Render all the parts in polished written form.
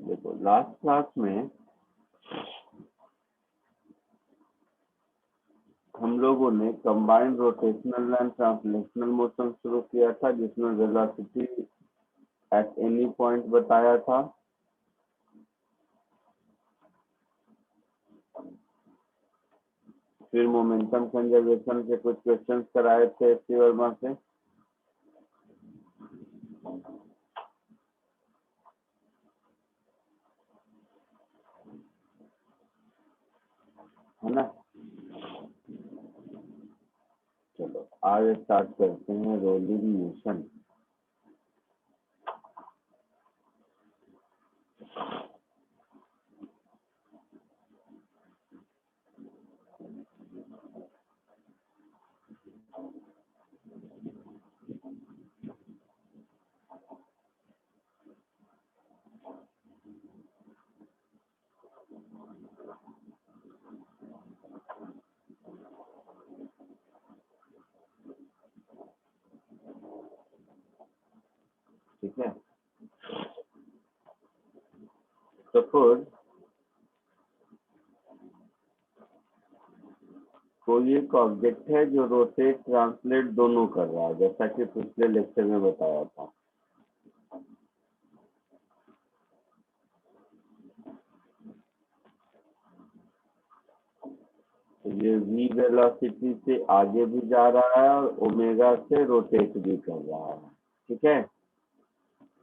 देखो last class में हम लोगों ने combined rotational and translational motion शुरू किया था, जिसमें वेलोसिटी एट एनी पॉइंट बताया था। फिर मोमेंटम कंजर्वेशन के कुछ क्वेश्चंस कराए थे एस.सी. वर्मा से। है ना? चलो आज स्टार्ट करते हैं रोलिंग मोशन। ठीक है, सपोज कोई एक ऑब्जेक्ट है जो रोटेट ट्रांसलेट दोनों कर रहा है, जैसा कि पिछले लेक्चर में बताया था। ये v वेलोसिटी से आगे भी जा रहा है और ओमेगा से रोटेट भी कर रहा है। ठीक है,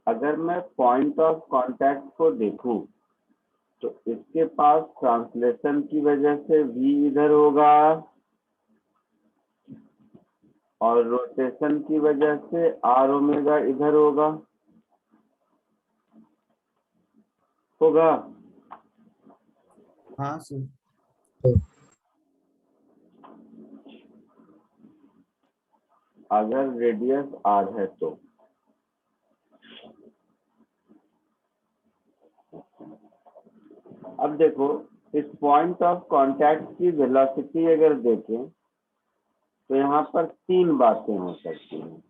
अगर मैं पॉइंट ऑफ कांटेक्ट को देखूं तो इसके पास ट्रांसलेशन की वजह से v इधर होगा और रोटेशन की वजह से r ओमेगा इधर होगा। हाँ सर। अगर रेडियस r है तो अब देखो, इस पॉइंट ऑफ कांटेक्ट की वेलोसिटी अगर देखें तो यहाँ पर तीन बातें हो सकती हैं।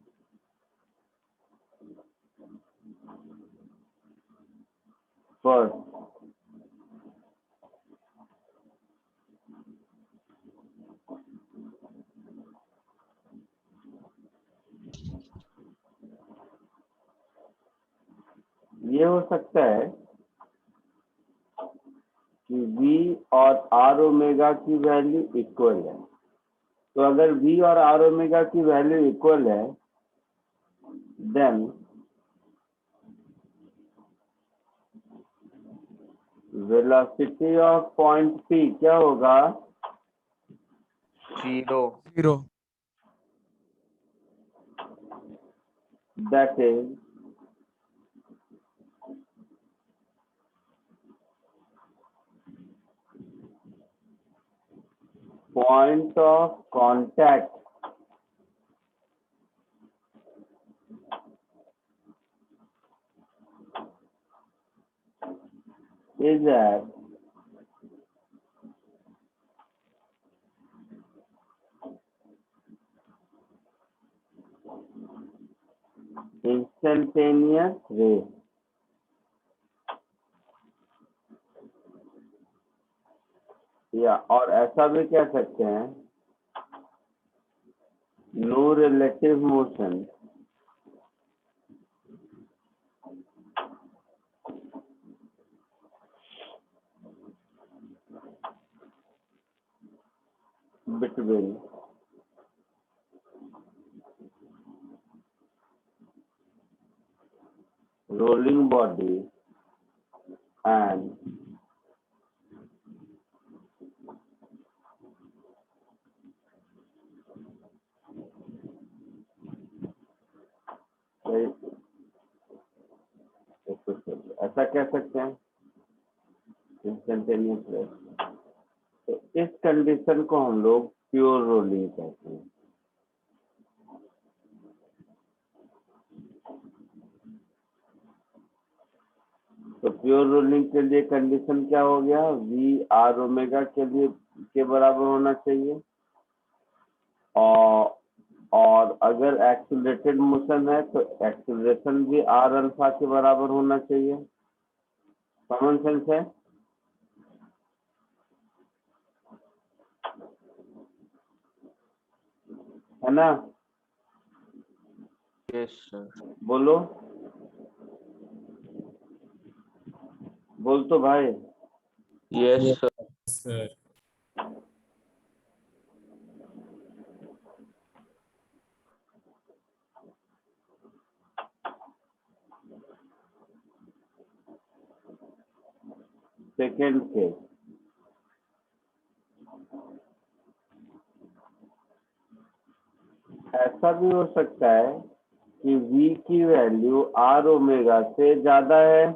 फर्स्ट, ये हो सकता है कि v और r ओमेगा की वैल्यू इक्वल है। तो अगर v और r ओमेगा की वैल्यू इक्वल है, then velocity of point P क्या होगा? 0 that is point of contact is at instantaneous rate। या और ऐसा भी कह सकते हैं, no relative motion between rolling body and ऐसा कह सकते हैं इंस्टेंटेनियस रेट। तो इस कंडीशन को हम लोग प्योर रोलिंग कहते हैं। तो प्योर रोलिंग के लिए कंडीशन क्या हो गया? v r ओमेगा के लिए के बराबर होना चाहिए और अगर एक्सीलरेटेड मोशन है तो एक्सीलरेशन भी आर अल्फा के बराबर होना चाहिए। कॉमन सेंस है ना? Yes sir. बोलो, बोल तो भाई। Yes sir. Sir. Second case, ऐसा भी हो सकता है कि v की वैल्यू r ओमेगा से ज्यादा है।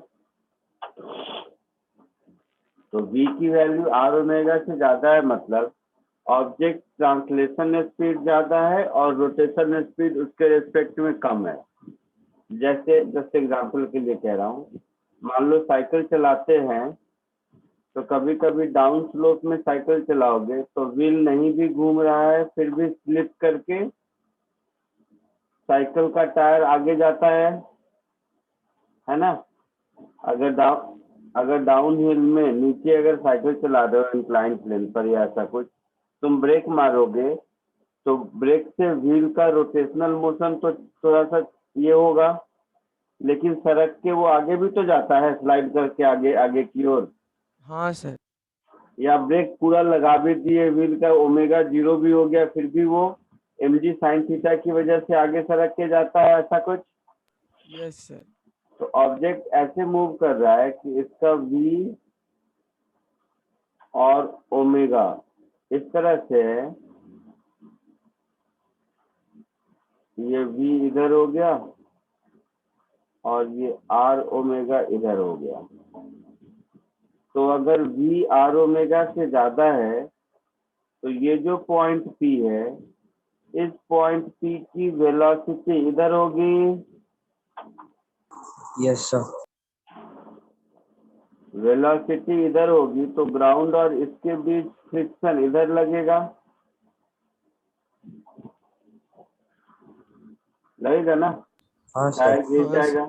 तो v की वैल्यू r ओमेगा से ज्यादा है मतलब ऑब्जेक्ट ट्रांसलेशन स्पीड ज्यादा है और रोटेशन स्पीड उसके रेस्पेक्ट में कम है। जैसे जस्ट एग्जांपल के लिए कह रहा हूँ, मान लो साइकिल चलाते हैं तो कभी कभी डाउन स्लोप में साइकिल चलाओगे तो व्हील नहीं भी घूम रहा है फिर भी स्लिप करके साइकिल का टायर आगे जाता है ना? अगर डाउन हिल में नीचे अगर साइकिल चला रहे हो इंक्लाइन प्लेन पर या ऐसा कुछ, तुम ब्रेक मारोगे तो ब्रेक से व्हील का रोटेशनल मोशन तो थोड़ा सा ये होगा, लेकिन सड़क के वो आगे भी तो जाता है स्लाइड करके आगे आगे की ओर। हाँ सर। या ब्रेक पूरा लगा भी दिए, व्हील का ओमेगा 0 भी हो गया फिर भी वो mg sin थीटा की वजह से आगे सड़क के जाता है, ऐसा कुछ। Yes sir. तो ऑब्जेक्ट ऐसे मूव कर रहा है कि इसका v और ओमेगा इस तरह से है, ये v इधर हो गया और ये r ओमेगा इधर हो गया। तो अगर v r ओमेगा से ज्यादा है तो ये जो पॉइंट P है, इस पॉइंट P की वेलोसिटी इधर होगी। Yes sir. वेलोसिटी इधर होगी तो ग्राउंड और इसके बीच फ्रिक्शन इधर लगेगा ना? हाँ टायर सर। गिर हाँ जाएगा।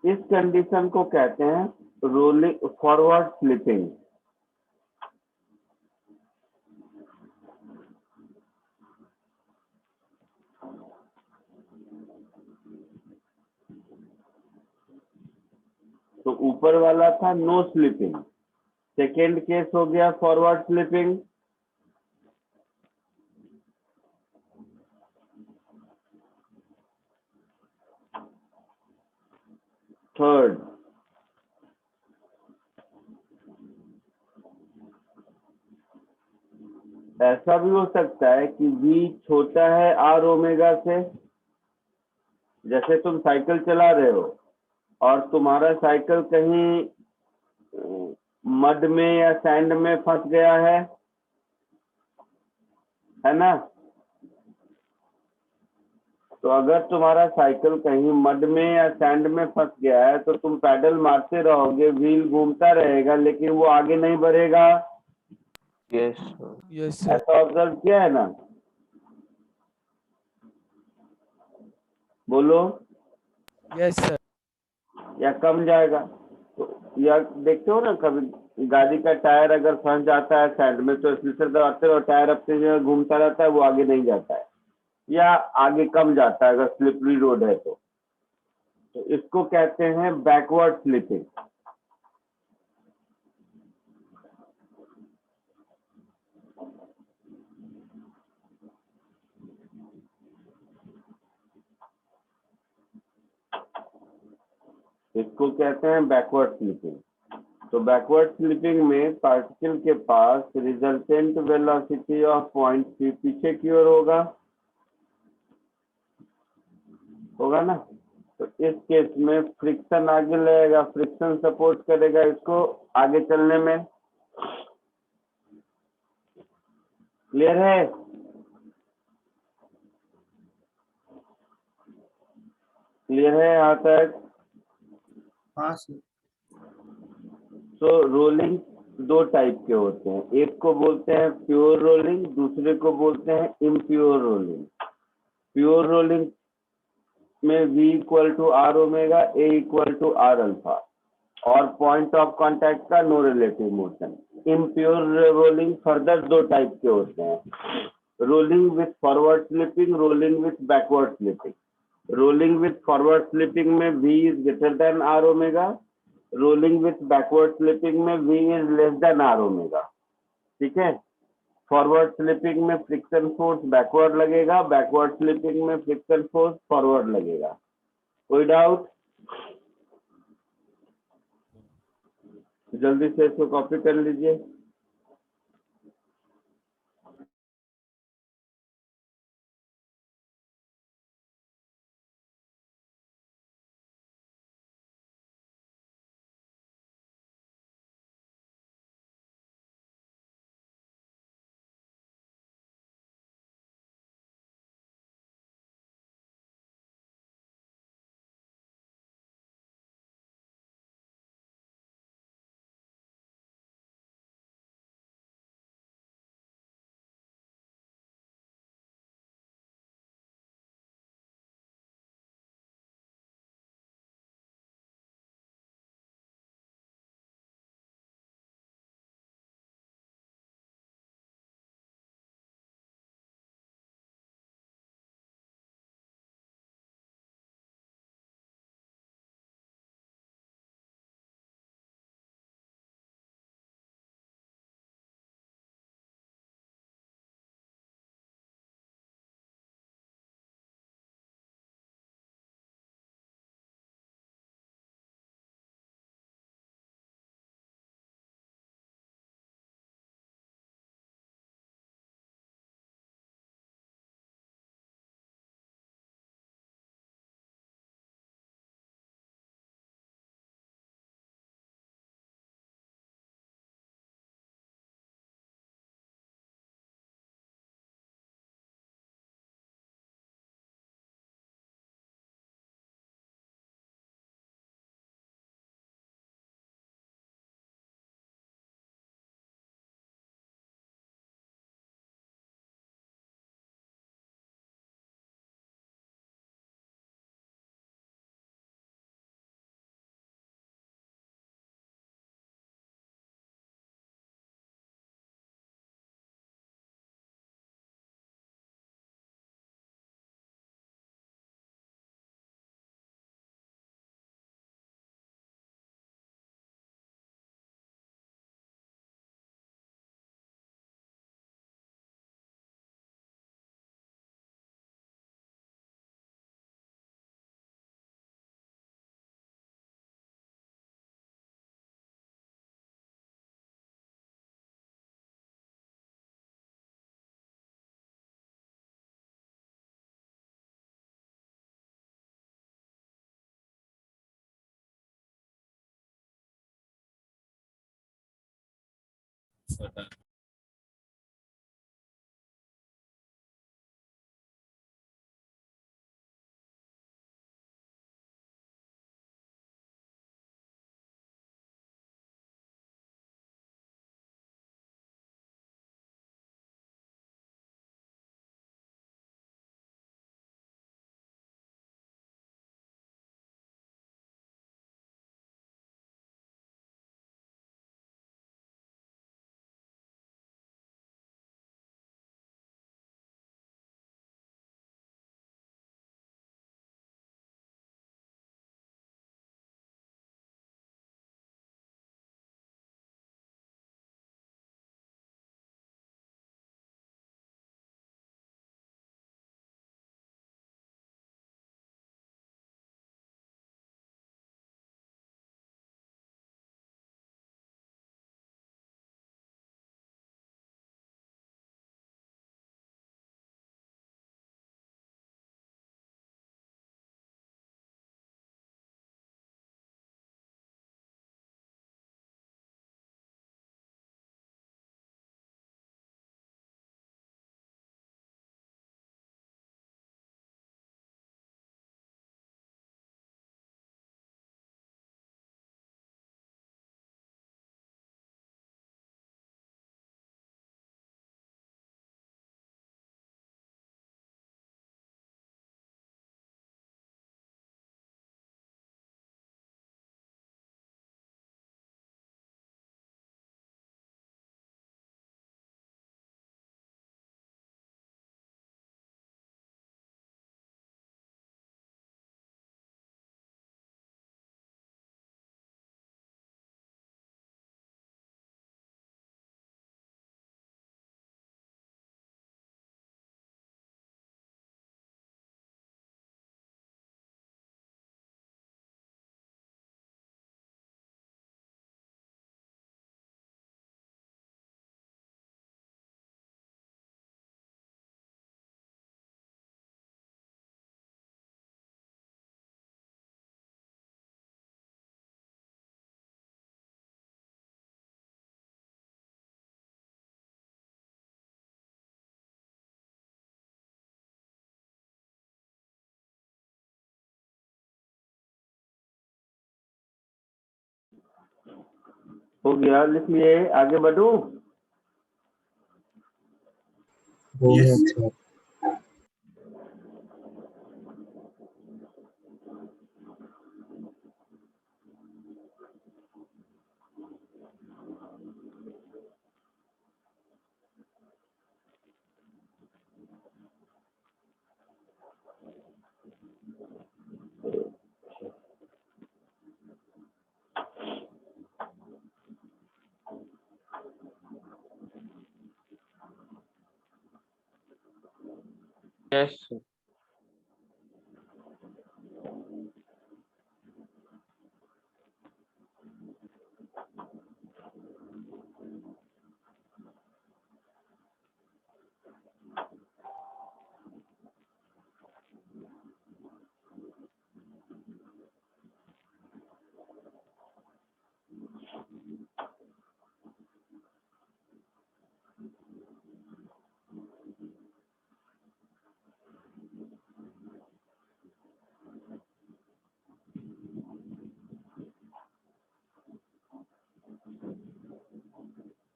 इस कंडीशन को कहते हैं रोलिंग फॉरवर्ड स्लिपिंग। तो ऊपर वाला था नो स्लिपिंग, सेकेंड केस हो गया फॉरवर्ड स्लिपिंग। थर्ड, ऐसा भी हो सकता है कि v छोटा है r ओमेगा से। जैसे तुम साइकिल चला रहे हो और तुम्हारा साइकिल कहीं मड में या सैंड में फंस गया है ना? तो अगर तुम्हारा साइकिल कहीं मड में या सैंड में फंस गया है तो तुम पैडल मारते रहोगे, व्हील घूमता रहेगा लेकिन वो आगे नहीं बढ़ेगा। Yes sir. Yes sir. ऐसा ऑब्जर्व किया है ना? बोलो। Yes sir. या कम जाएगा तो, या देखते हो ना कभी गाड़ी का टायर अगर फंस जाता है सैंड में तो स्लीपर दबाते रहो, टायर अपनी जगह घूमता रहता है, वो आगे नहीं जाता है या आगे कम जाता है अगर स्लिपरी रोड है तो इसको कहते हैं बैकवर्ड स्लिपिंग। इसको कहते हैं बैकवर्ड स्लिपिंग। तो बैकवर्ड स्लिपिंग में पार्टिकल के पास resultant velocity of point P पीछे की ओर होगा ना? तो इस केस में फ्रिक्शन आगे लगेगा, फ्रिक्शन सपोर्ट करेगा इसको आगे चलने में। क्लियर है? क्लियर है यहाँ तक? हाँ सर। तो रोलिंग दो टाइप के होते हैं, एक को बोलते हैं प्योर रोलिंग, दूसरे को बोलते हैं इम्प्योर रोलिंग। प्योर रोलिंग में V equal to R omega, A equal to R alpha, और पॉइंट ऑफ कांटेक्ट का no relative motion. Impure rolling further दो टाइप के होते हैं, rolling with forward slipping, rolling with backward slipping. Rolling with forward slipping में V is greater than R omega, rolling with backward slipping में V is less than R omega. ठीक है, forward slipping में friction force backward लगेगा, backward slipping में friction force forward लगेगा। कोई doubt? जल्दी से इसको कॉपी कर लीजिए। हो गया, लिख लिए, आगे बढ़ूं? Yes, sir. Yes, sir.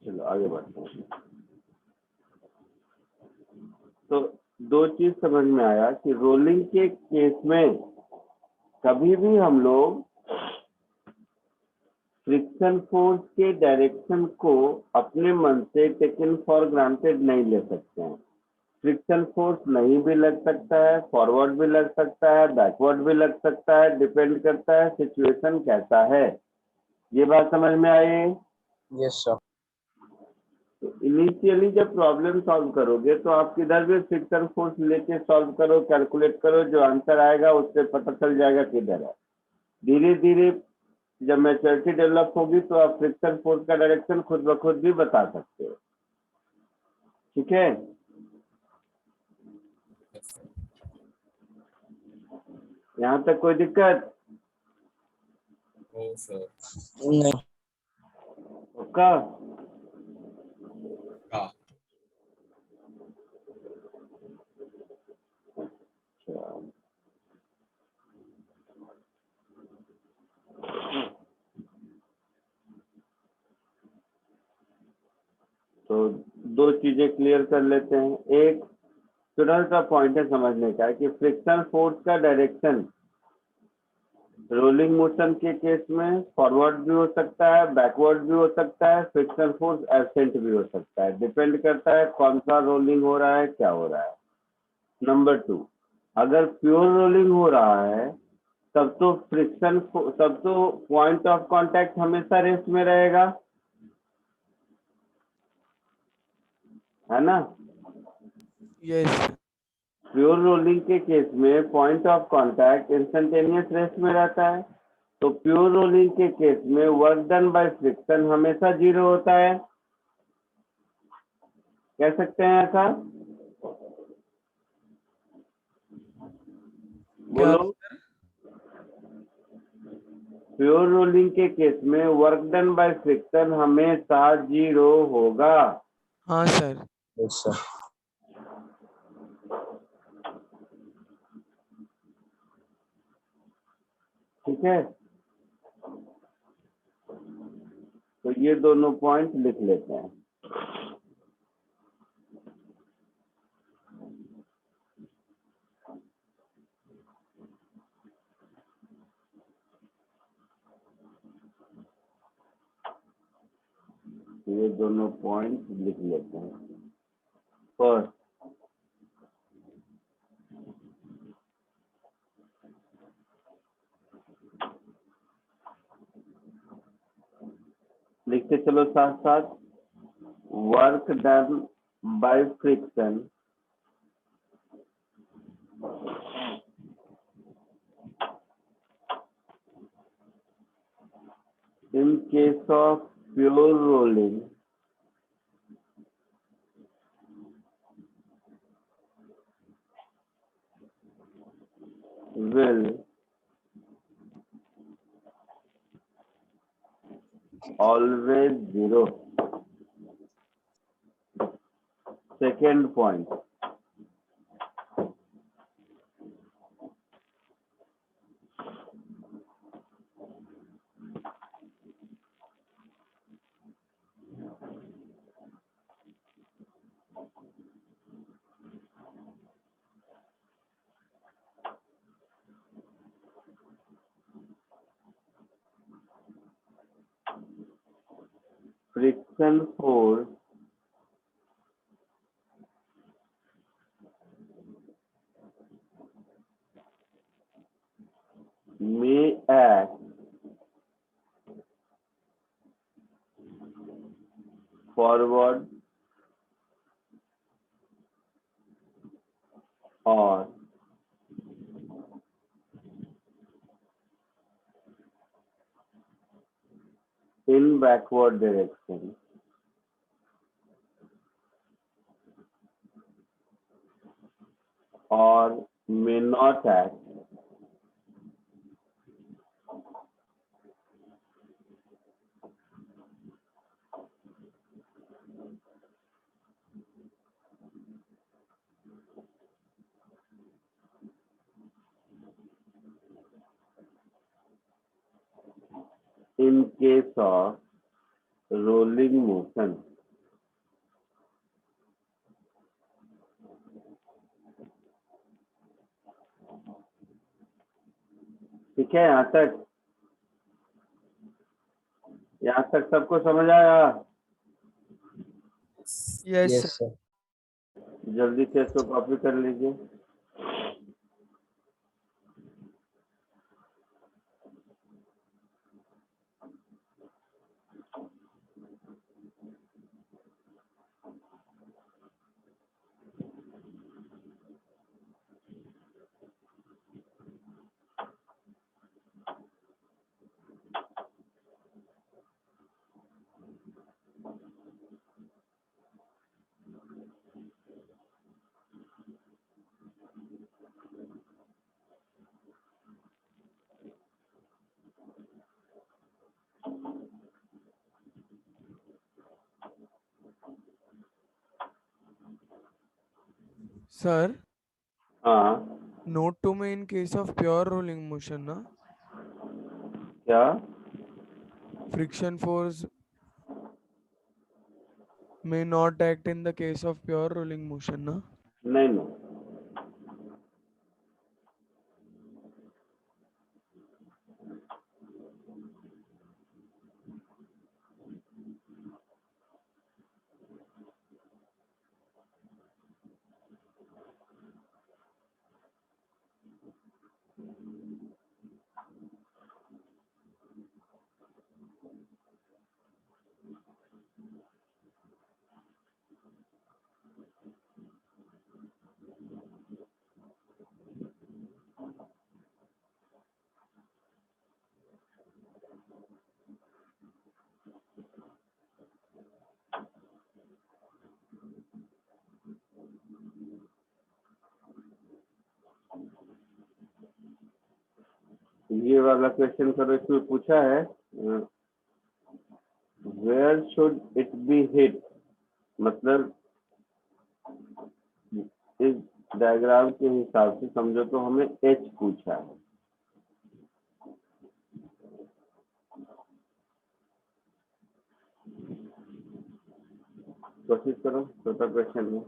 चलो आगे बढ़ते हैं। तो दो चीज समझ में आया कि रोलिंग के केस में कभी भी हम लोग फ्रिक्शन फोर्स के डायरेक्शन को अपने मन से टेकन फॉर ग्रांटेड नहीं ले सकते हैं। फ्रिक्शन फोर्स नहीं भी लग सकता है, फॉरवर्ड भी लग सकता है, बैकवर्ड भी लग सकता है, डिपेंड करता है सिचुएशन कैसा है। ये बात समझ में आई? Yes, sir. इनिशियली जब प्रॉब्लम सॉल्व करोगे तो आप किधर भी फ्रिक्शन फोर्स लेके सॉल्व करो, कैलकुलेट करो, जो आंसर आएगा उससे पता चल जाएगा किधर है। धीरे धीरे जब मैच्योरिटी डेवलप होगी तो आप फ्रिक्शन फोर्स का डायरेक्शन खुद ब खुद भी बता सकते हो। ठीक है, यहाँ तक कोई दिक्कत? No, sir. नहीं. ओका? हाँ. अच्छा, तो दो चीजें क्लियर कर लेते हैं। एक स्टूडेंट का पॉइंट है समझने का कि फ्रिक्शन फोर्स का डायरेक्शन रोलिंग मोशन के केस में फॉरवर्ड भी हो सकता है, बैकवर्ड भी हो सकता है, फ्रिक्शन फोर्स एब्सेंट भी हो सकता है, डिपेंड करता है कौन सा रोलिंग हो रहा है, क्या हो रहा है। नंबर 2, अगर प्योर रोलिंग हो रहा है तब तो पॉइंट ऑफ कांटेक्ट हमेशा रेस्ट में रहेगा, है ना? Yes, sir. प्योर रोलिंग के केस में point of contact instantaneous rest में रहता है, तो प्योर रोलिंग के केस में वर्क डन बाय फ्रिक्शन हमेशा 0 होता है। कह सकते हैं ऐसा? क्या? बोलो। प्योर रोलिंग के केस में वर्क डन बाय फ्रिक्शन हमेशा 0 होगा। हाँ सर। Yes, sir. ठीक है, तो ये दोनों पॉइंट लिख लेते हैं। ये दोनों पॉइंट लिख लेते हैं। फर्स्ट, लिखते चलो साथ साथ, work done by friction in case of pure rolling will always 0. Second point, friction force may act forward or in backward direction or may not act in case of rolling motion. ठीक है, यहाँ तक सबको समझ आया? Yes, Yes, sir. sir. जल्दी से इसको कॉपी कर लीजिए। Sir, हाँ, note to me in case of pure rolling motion, na? क्या? Friction force may not act in the case of pure rolling motion, na? नहीं नहीं, ये वाला क्वेश्चन करो। इसमें पूछा है where should it be hit, मतलब इस डायग्राम के हिसाब से समझो तो हमें एच पूछा है। कोशिश करो छोटा क्वेश्चन में।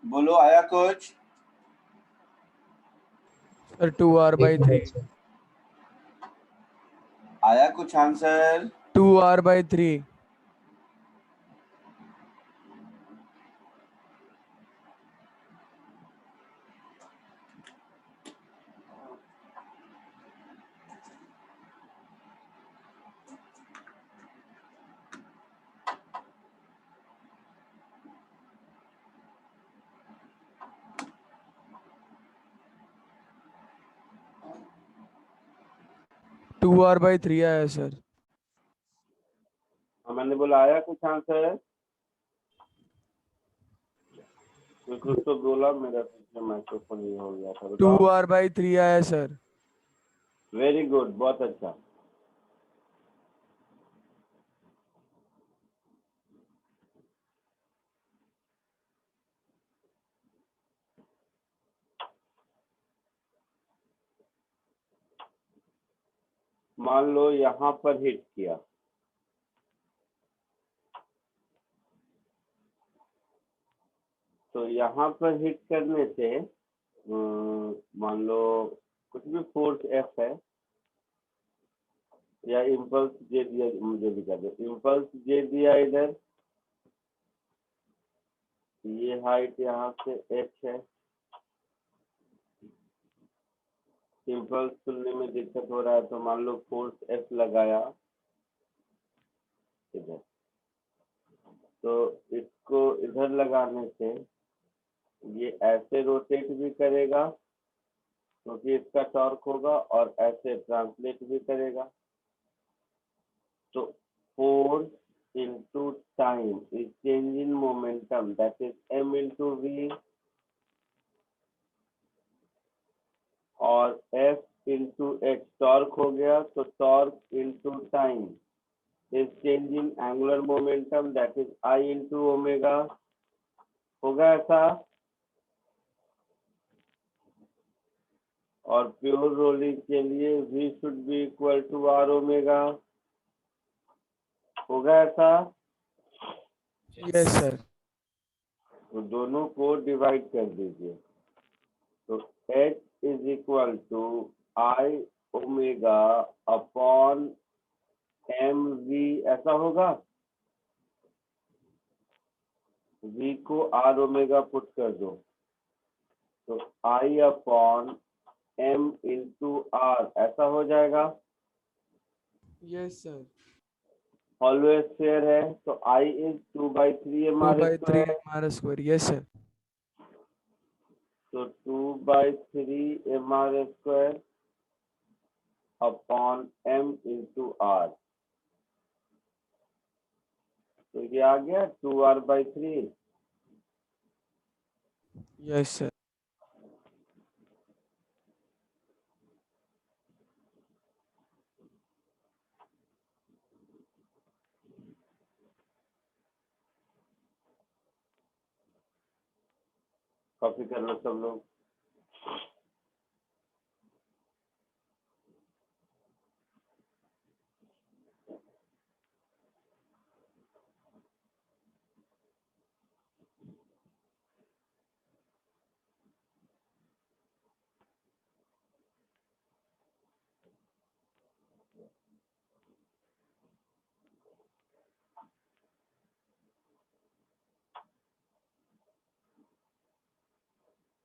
बोलो आया कुछ? Sir, 2r/3. आया कुछ answer? 2r/3. Two R by three आया सर. मैंने बोला आया कुछ आंसर? कुछ तो बोला, मेरा पीछे माइक्रोफोन ये हो गया था. 2r/3 आया सर. वेरी गुड, बहुत अच्छा. मान लो यहाँ पर हिट किया, तो यहाँ पर हिट करने से मान लो कुछ भी फोर्स एफ है या इम्पल्स जे दिया, मुझे भी कर दो. इम्पल्स जे दिया इधर, ये हाइट यहाँ से एच है. इम्पल्स सुनने में दिक्कत हो रहा है तो मान लो फोर्स एफ लगाया इधर, तो इसको इधर लगाने से ये ऐसे रोटेट भी करेगा क्योंकि इसका टॉर्क होगा, और ऐसे ट्रांसलेट भी करेगा. तो force into time is change in momentum, that is m into v, और f into h टॉर्क हो गया, तो torque into time is change in angular momentum, that is I into omega. होगा ऐसा? और प्योर रोलिंग के लिए v should be equal to r omega. होगा ऐसा? Yes sir. तो दोनों को डिवाइड कर दीजिए, तो h is equal to I omega upon M V, ऐसा होगा. v को r ओमेगा पुट कर दो, तो I upon M into R, ऐसा हो जाएगा. Yes sir. ऑलवेज फेयर है, तो I is 2/3 M R 2/3 square. m/2. Yes sir. तो 2/3 M R square upon M into R, तो ये आ गया 2r/3. Yes sir. कॉपी कर लो सब लोग.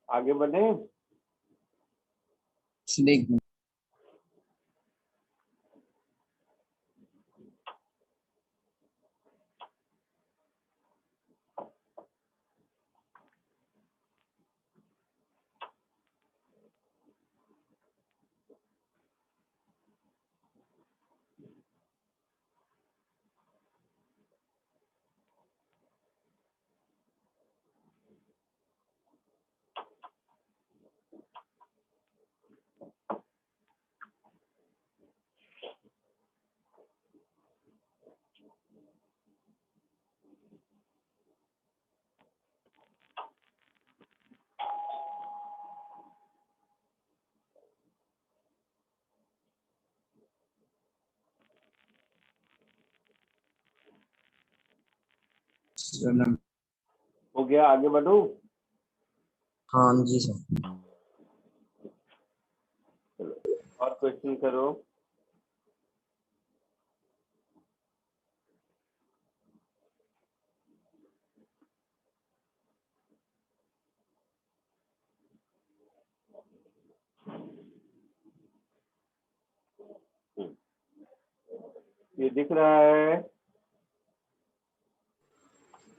आगे बढ़े. हो गया, आगे बढ़ू. हाँ जी सर। चलो और क्वेश्चन करो। ये दिख रहा है?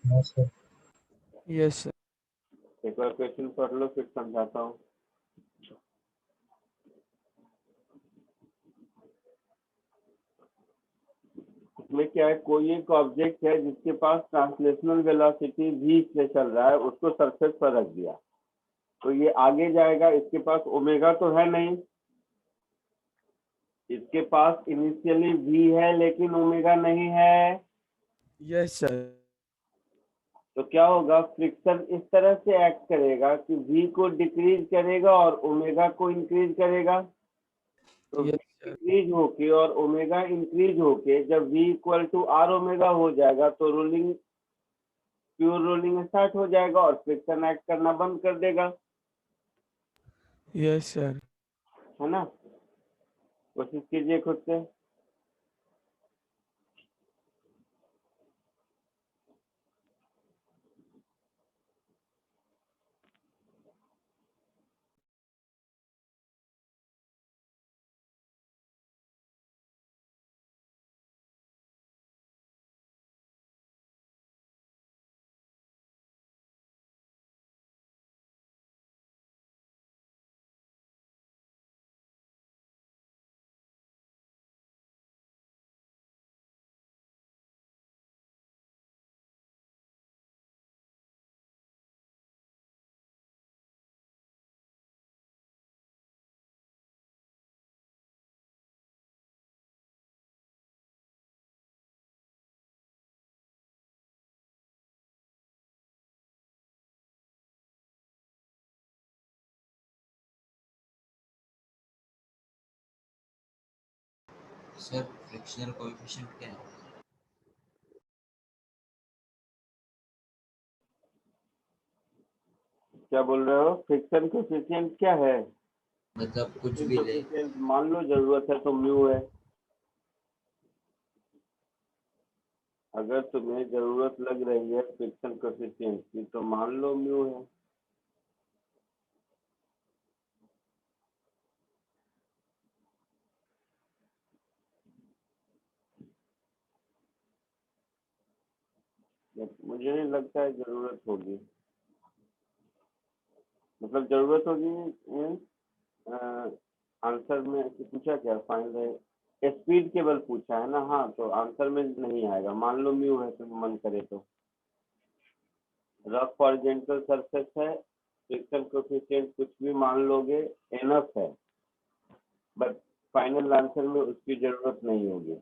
हाँ सर। Yes, sir. एक बार क्वेश्चन पढ़ लो फिर समझाता हूँ। इसमें क्या है, कोई एक ऑब्जेक्ट है जिसके पास ट्रांसलेशनल वेलोसिटी v से चल रहा है, उसको सरफेस पर रख दिया तो ये आगे जाएगा। इसके पास ओमेगा तो है नहीं, इसके पास इनिशियली v है लेकिन ओमेगा नहीं है। Yes, sir. तो क्या होगा, फ्रिक्शन इस तरह से एक्ट करेगा कि v को डिक्रीज करेगा और ओमेगा को इंक्रीज करेगा। तो v Yes, sir. डिक्रीज होके और ओमेगा इंक्रीज होके जब v equal to R omega हो जाएगा तो रोलिंग, प्योर रोलिंग स्टार्ट हो जाएगा और फ्रिक्शन एक्ट करना बंद कर देगा। Yes, sir. है ना? कोशिश कीजिए खुद से। सर फ्रिक्शनल कोएफिशिएंट क्या है? क्या बोल रहे हो? फ्रिक्शन कोएफिशिएंट क्या है? मतलब कुछ फ्रिक्शन भी ले। कोएफिशिएंट मान लो जरूरत है तो म्यू है। अगर तुम्हें जरूरत लग रही है फ्रिक्शन कोएफिशिएंट की तो मान लो म्यू है। मुझे नहीं लगता है जरूरत होगी, मतलब जरूरत होगी। आंसर में पूछा क्या, फाइंड स्पीड केवल पूछा है ना? हाँ, तो आंसर में नहीं आएगा। मान लो म्यू है तो मन करे तो। रफ हॉरिजॉन्टल सरफेस है, फ्रिक्शन कोएफिशिएंट कुछ भी मान लोगे, एनफ है, बट फाइनल आंसर में उसकी जरूरत नहीं होगी।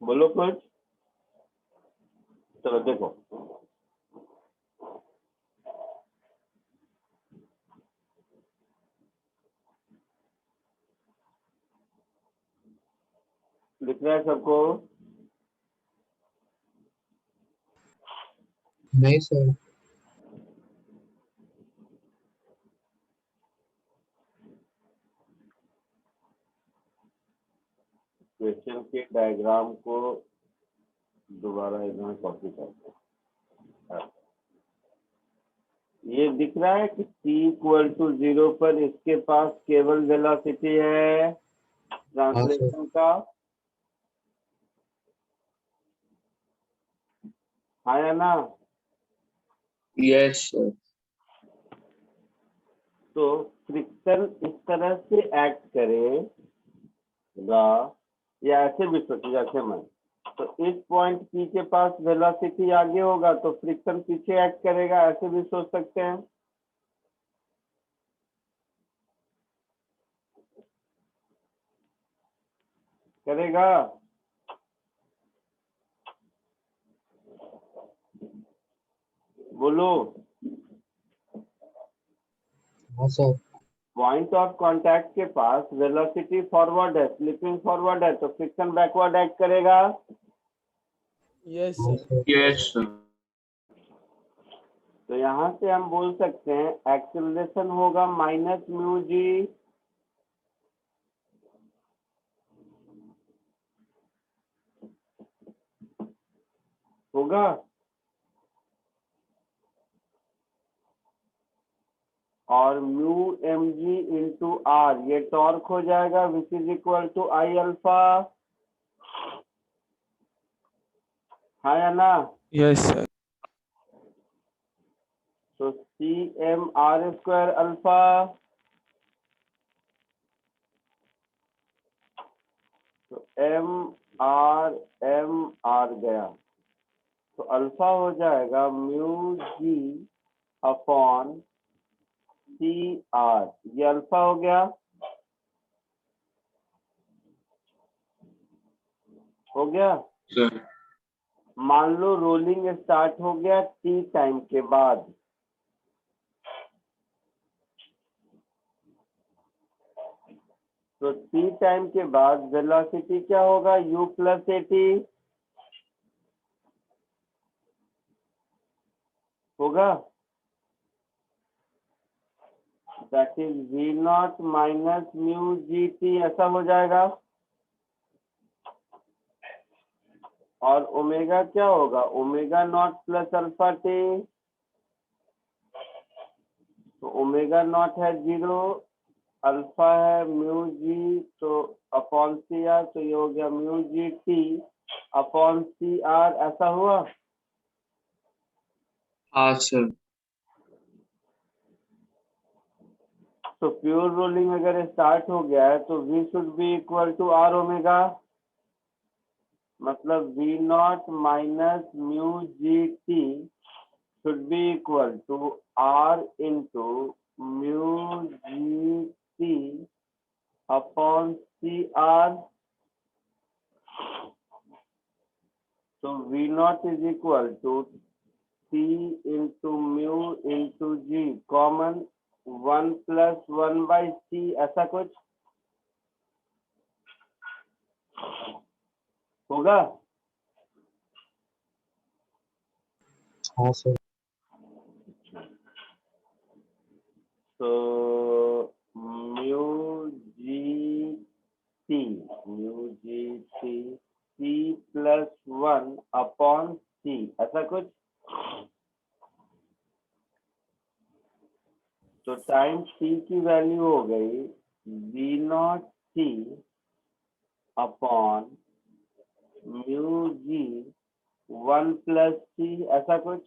बोलो कुछ। चलो देखो, लिख रहा है सबको? नहीं सर। क्वेश्चन के डायग्राम को दोबारा इधर कॉपी करते हैं। ये दिख रहा है कि t इक्वल टू 0 पर इसके पास केवल वेलोसिटी है ट्रांसलेशन का। हाँ या ना? Yes, sir. तो फ्रिक्शन इस तरह से एक्ट करेगा, या ऐसे भी सोचो जैसे मैं, तो इस पॉइंट P के पास वेलोसिटी आगे होगा तो फ्रिक्शन पीछे एक्ट करेगा, ऐसे भी सोच सकते हैं। करेगा? बोलो। हाँ सर। पॉइंट ऑफ कांटेक्ट के पास वेलोसिटी फॉरवर्ड है, स्लिपिंग फॉरवर्ड है, तो फ्रिक्शन बैकवर्ड एक्ट करेगा। Yes, हाँ sir. सर। Yes, sir. तो यहाँ से हम बोल सकते हैं एक्सेलरेशन होगा माइनस म्यू जी, होगा, और mu M G into R ये टॉर्क हो जाएगा which is equal to I alpha. हाँ या ना? Yes, sir. तो C M R square alpha, तो एम आर गया, तो अल्फा हो जाएगा mu G upon C R, ये अल्फा हो गया, हो गया। Sir. मान लो रोलिंग स्टार्ट हो गया टी टाइम के बाद, तो टी टाइम के बाद वेलोसिटी क्या होगा, u प्लस ए टी होगा, that is V naught minus mu G T, ऐसा हो जाएगा। और ओमेगा क्या होगा, omega naught plus alpha T, तो ओमेगा नॉट है 0, अल्फा है म्यू जी तो अपॉन सी आर, तो ये हो गया mu G T upon C R, ऐसा हुआ। Sir. तो प्योर रोलिंग अगर स्टार्ट हो गया है तो v should be equal to R omega, मतलब v not minus mu G T should be equal to R into mu G T upon C R. तो v not is equal to t into mu into G, common 1 plus 1 by C, ऐसा कुछ होगा। हाँ sir. तो mu G T C plus 1 upon C, ऐसा कुछ। तो time T की वैल्यू हो गई we not T upon mu G 1 plus C, ऐसा कुछ।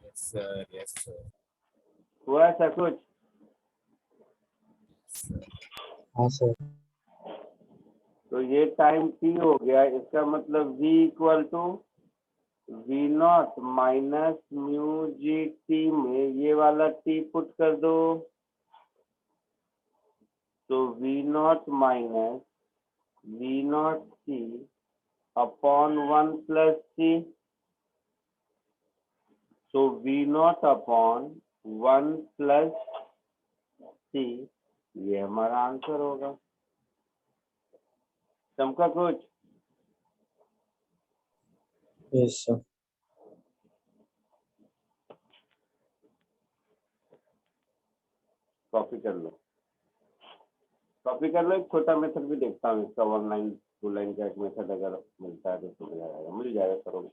Yes, sir. Yes, sir. हुआ ऐसा कुछ? हाँ सर। तो ये टाइम टी हो गया, इसका मतलब v equal to V naught minus mu G T में ये वाला टी पुट कर दो, तो V naught minus V naught C upon 1 plus C. So V naught upon 1 plus C, ये हमारा आंसर होगा। चमका कुछ? Yes, sir. कॉपी कर लो, कॉपी कर लो। एक छोटा मेथड भी देखता हूँ इसका, 1 लाइन 2 लाइन का एक मेथड अगर मिलता है तो समझ आएगा, मिल जाएगा, करो।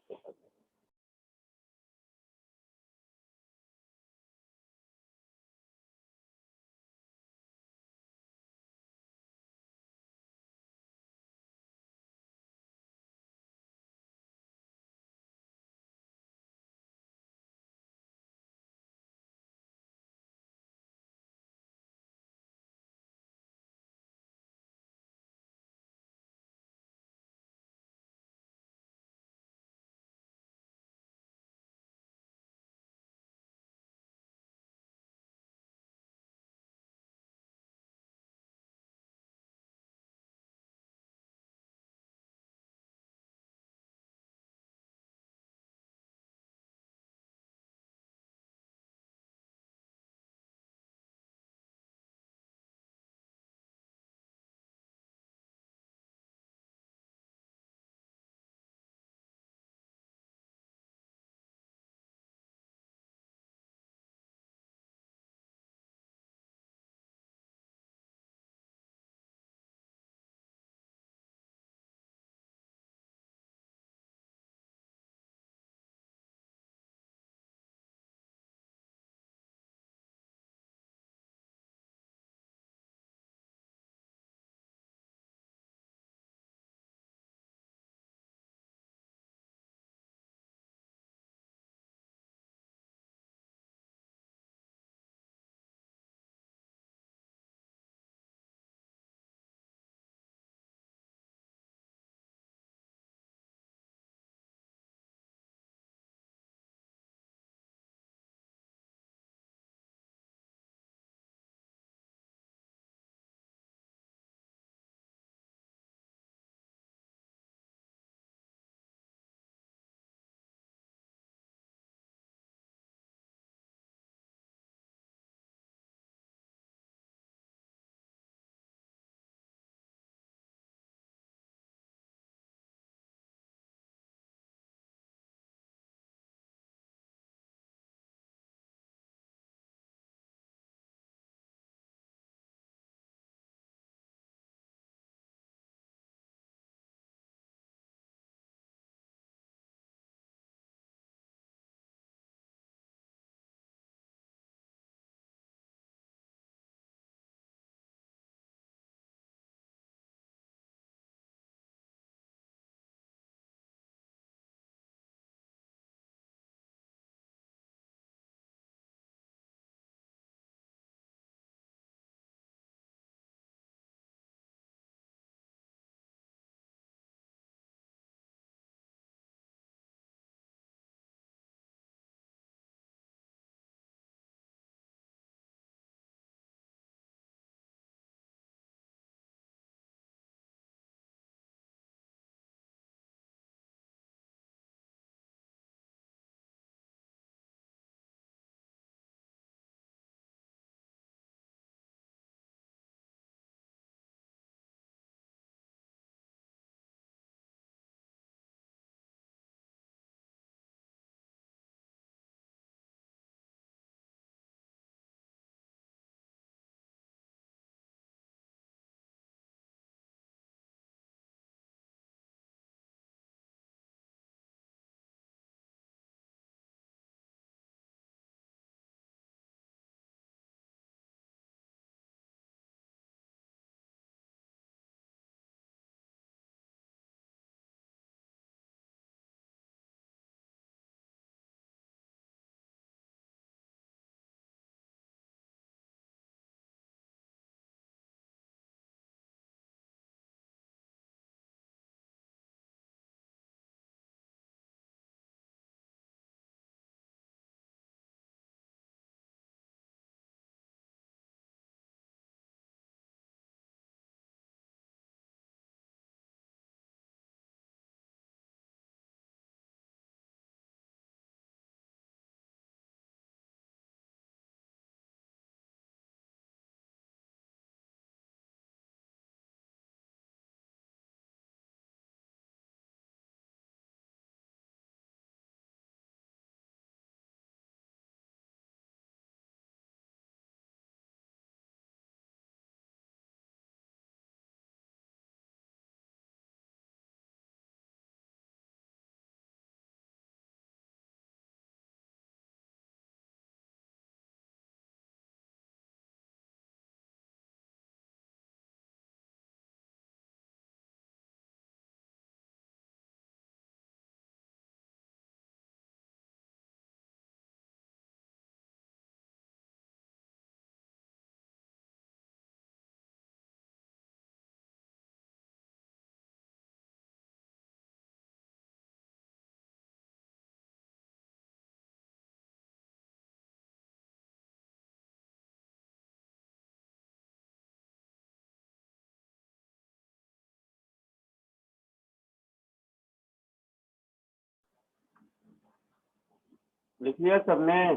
लिख लिया सबने?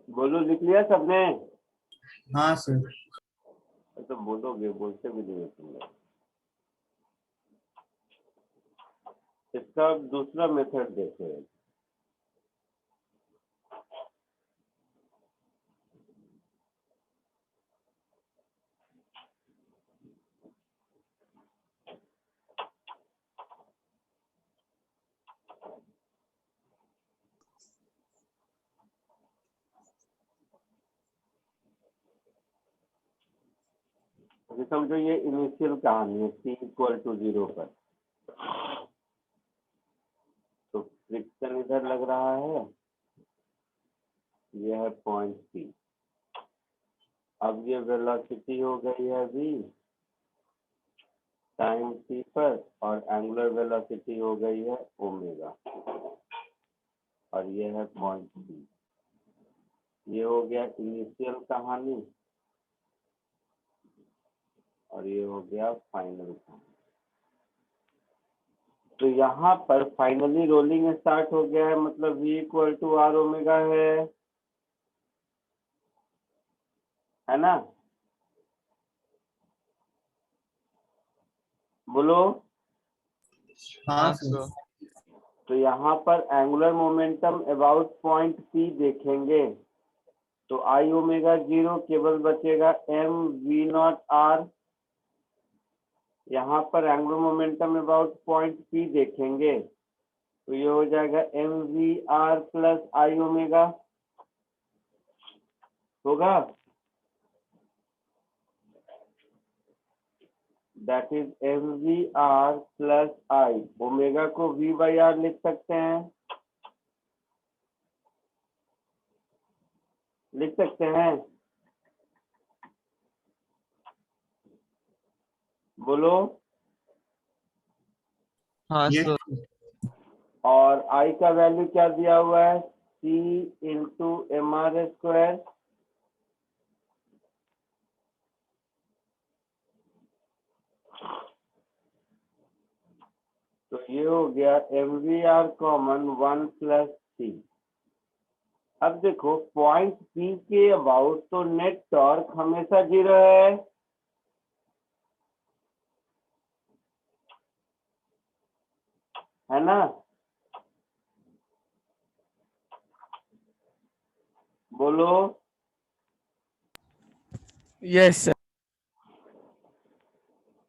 बोलो, लिख लिया सबने? हाँ सर। तो बोलोगे, बोलते भी नहीं हो तुम लोग। इसका दूसरा मेथड देखो। अभी समझो ये इनिशियल कहानी है t इक्वल टू 0 पर। तो फ्रिक्शन इधर लग रहा है, यह है पॉइंट P। अब ये वेलोसिटी हो गई है v टाइम t पर, और एंगुलर वेलोसिटी हो गई है ओमेगा, और ये है पॉइंट P। ये हो गया इनिशियल कहानी, और ये हो गया फाइनल कहानी। तो यहाँ पर फाइनली रोलिंग स्टार्ट हो गया है, मतलब v equal to R omega है ना? बोलो। हाँ सर। sir. तो यहाँ पर angular momentum about point P देखेंगे, तो आई ओमेगा 0 केवल बचेगा m v नॉट r। यहाँ पर angular momentum about point P देखेंगे, तो ये हो जाएगा m v r plus I omega होगा। That is M V R plus I. Omega को v बाई आर लिख सकते हैं, लिख सकते हैं? बोलो। हाँ Yes. sir. और आई का वैल्यू क्या दिया हुआ है? c into M R square. तो ये हो गया M V R common 1 plus C. अब देखो पॉइंट पी के अबाउट तो नेट टॉर्क हमेशा 0 है ना? बोलो। Yes sir.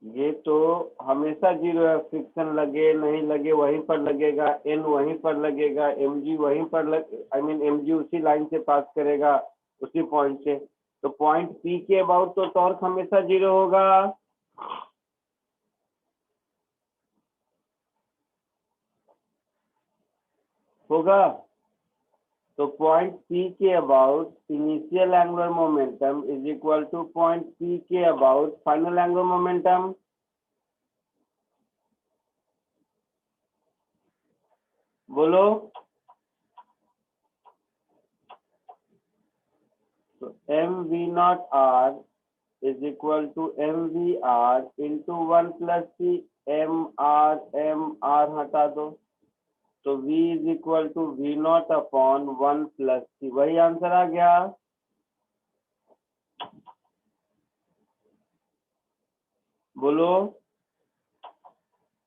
ये तो हमेशा 0 है, फ्रिक्शन लगे नहीं लगे वहीं पर लगेगा, एन वहीं पर लगेगा, एम जी वहीं पर आई मीन एम जी उसी लाइन से पास करेगा, उसी पॉइंट से। तो पॉइंट पी के अबाउट तो टॉर्क हमेशा 0 होगा। होगा। तो पॉइंट पी के about initial angular momentum is equal to point P के अबाउट फाइनल एंगुलर मोमेंटम। बोलो। तो M V not R is equal to M V R into 1 plus C. M R हटा दो, तो v is equal to V not upon 1 plus C. वही answer आ गया। बोलो।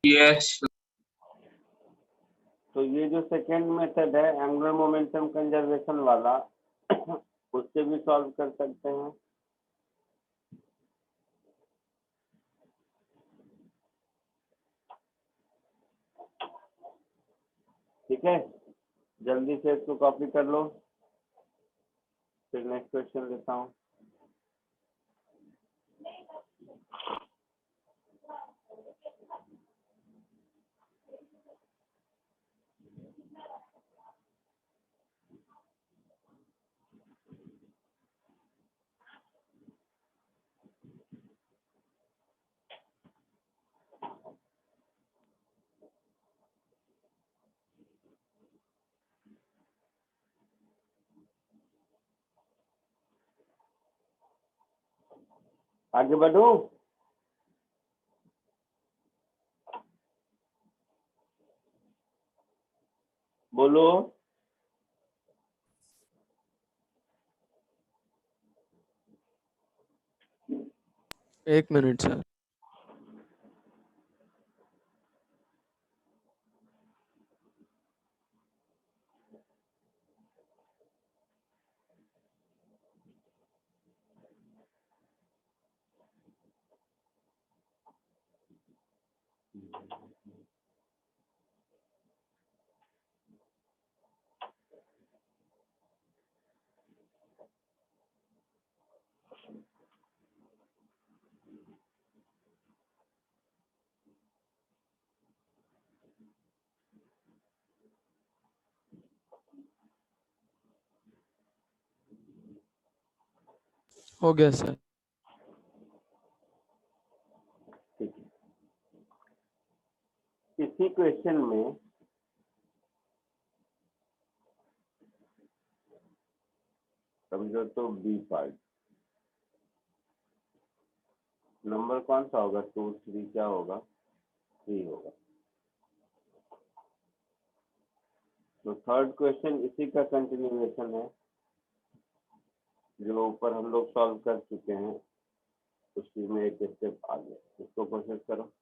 Yes, sir. तो ये जो सेकेंड मेथड है एंगुलर मोमेंटम कंजर्वेशन वाला, उससे भी सॉल्व कर सकते हैं। ठीक है, जल्दी से इसको कॉपी कर लो, फिर नेक्स्ट क्वेश्चन लेता हूँ। आगे बढ़ो। बोलो। एक मिनट सर। हो गया सर। ठीक है, इसी क्वेश्चन में समझो तो बी पार्ट नंबर कौन सा होगा, 2 3 क्या होगा, 3 होगा। तो थर्ड क्वेश्चन इसी का कंटिन्यूएशन है जो ऊपर हम लोग सॉल्व कर चुके हैं, उसी में एक स्टेप आगे, इसको प्रोसेस करो।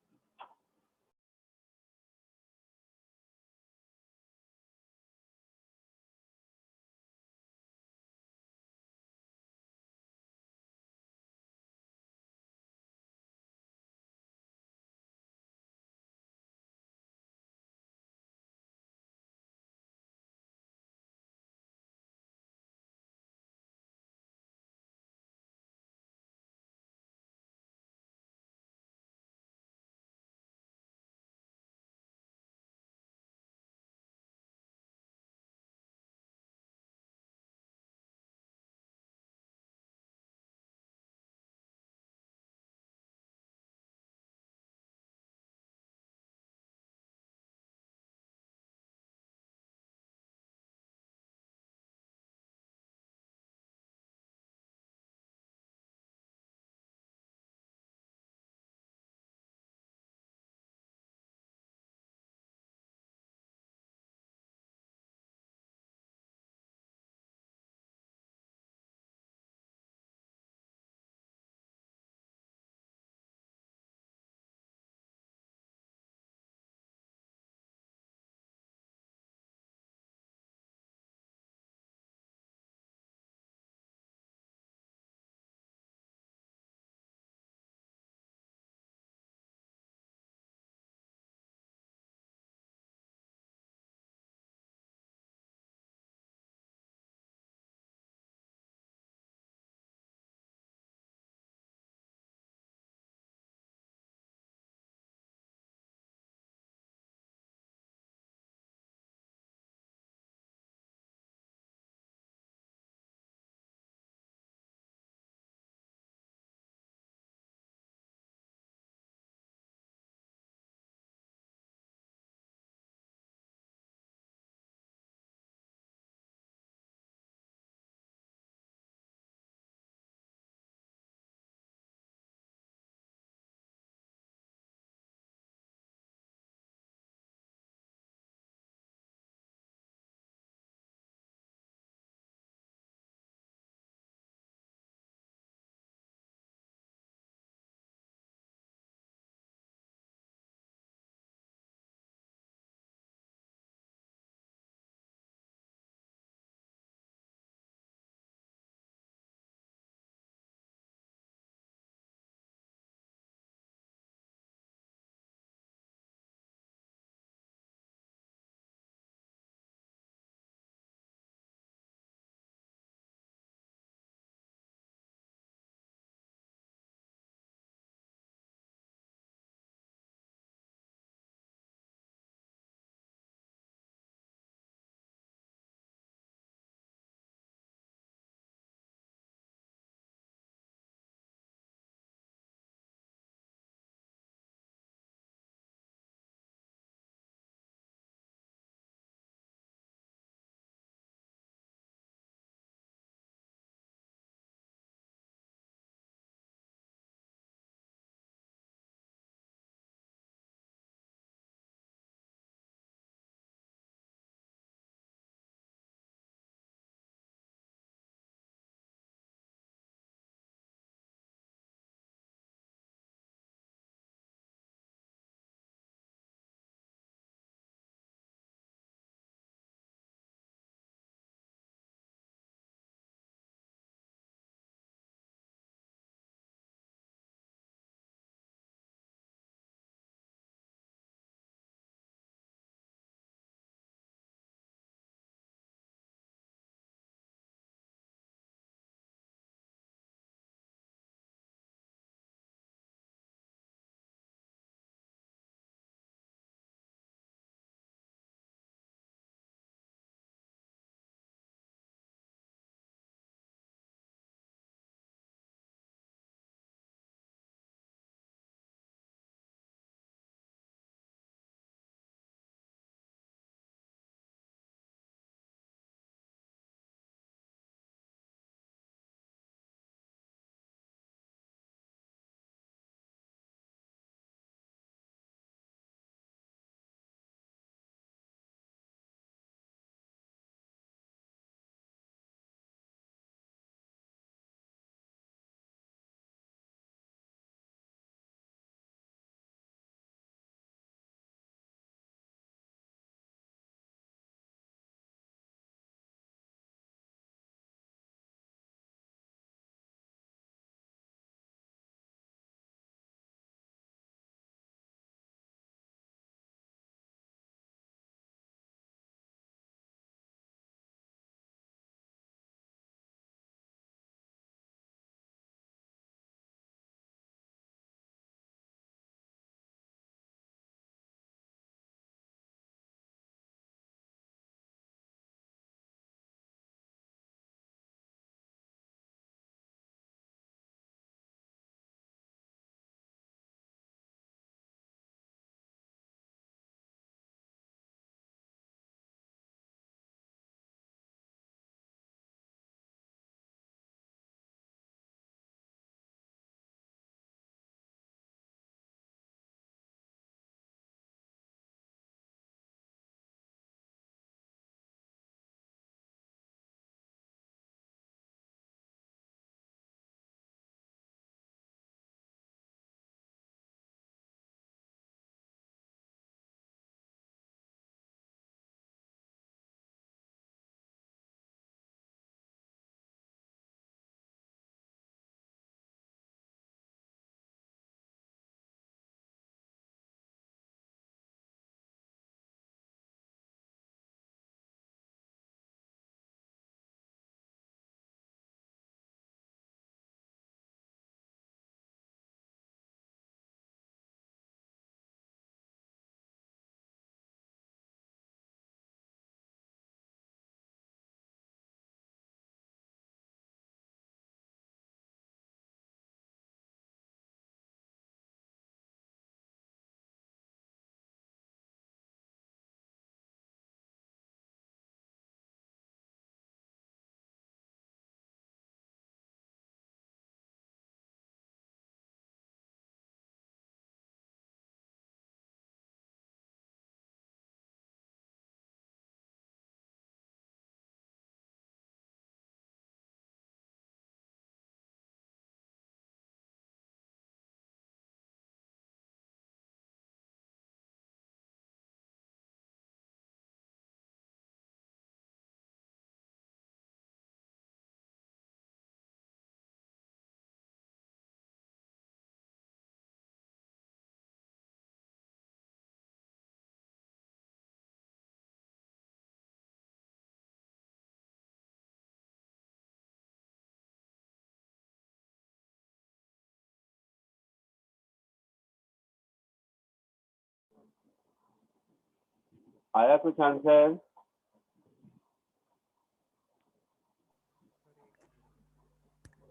आया कुछ आंसर?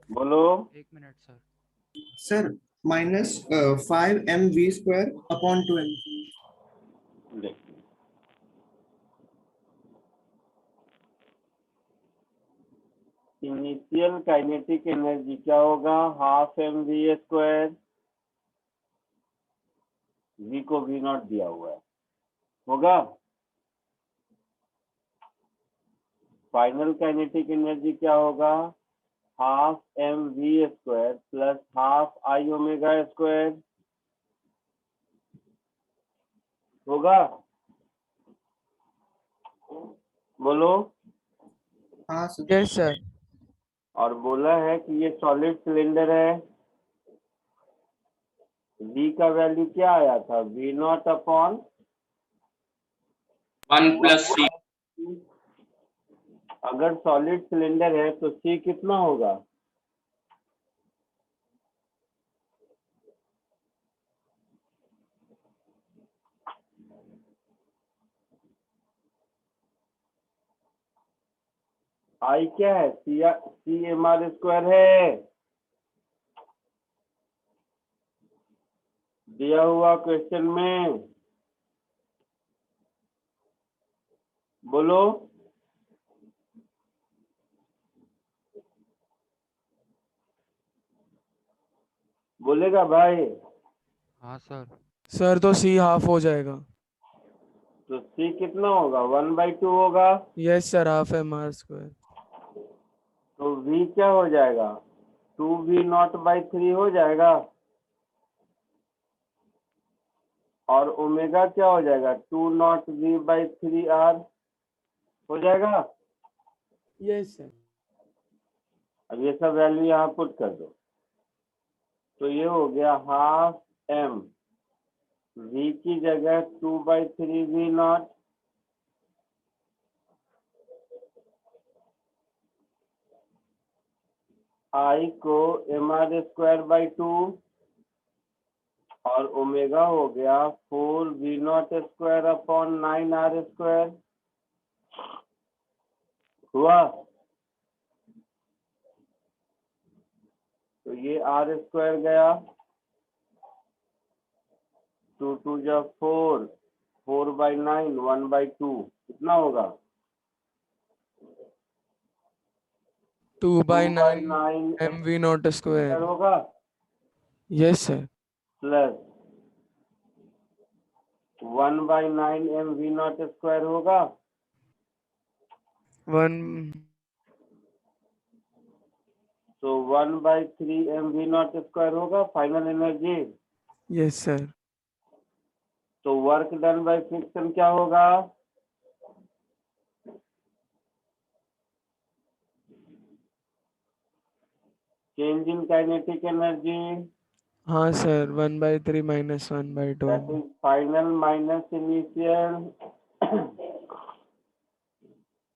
बोलो। एक minute sir. Sir minus 5 mv² upon 2m। देखिए, इनिशियल काइनेटिक एनर्जी क्या होगा? Half mv²। v को v0 दिया हुआ है, होगा। फाइनल काइनेटिक एनर्जी क्या होगा? Half mv² plus half i⍵²। होगा? बोलो। हाँ सर। Yes sir. और बोला है कि ये सॉलिड सिलेंडर है। v का वैल्यू क्या आया था? v0 upon 1 plus c। अगर सॉलिड सिलेंडर है तो c कितना होगा? i क्या है? c mr² है, दिया हुआ क्वेश्चन में। बोलो। बोलेगा भाई? हाँ सर। सर तो सी हाफ हो जाएगा। तो c कितना होगा? 1/2 होगा। Yes sir, half mr²। तो v क्या हो जाएगा? 2v0/3 हो जाएगा। और ओमेगा क्या हो जाएगा? 2/0v/3r हो जाएगा। Yes sir. अब ये सब वैल्यू यहाँ पुट कर दो, तो ये हो गया हाफ m। v की जगह 2/3v0, i को mr²/2, और ओमेगा हो गया 4v0² अपॉन 9r²। हुआ? तो ये r² गया, 2 2 जा 4, 4/9, 1/2 कितना होगा? 2/9 2/9 mv0²। होगा, यस सर। प्लस 1/9 mv0² होगा। 1। तो 1/3 mv0² होगा फाइनल एनर्जी। Yes sir. तो वर्क डन बाय फ्रिक्शन क्या होगा? चेंज इन काइनेटिक एनर्जी, हाँ sir, 1/3 minus 1/2। That is final minus initial,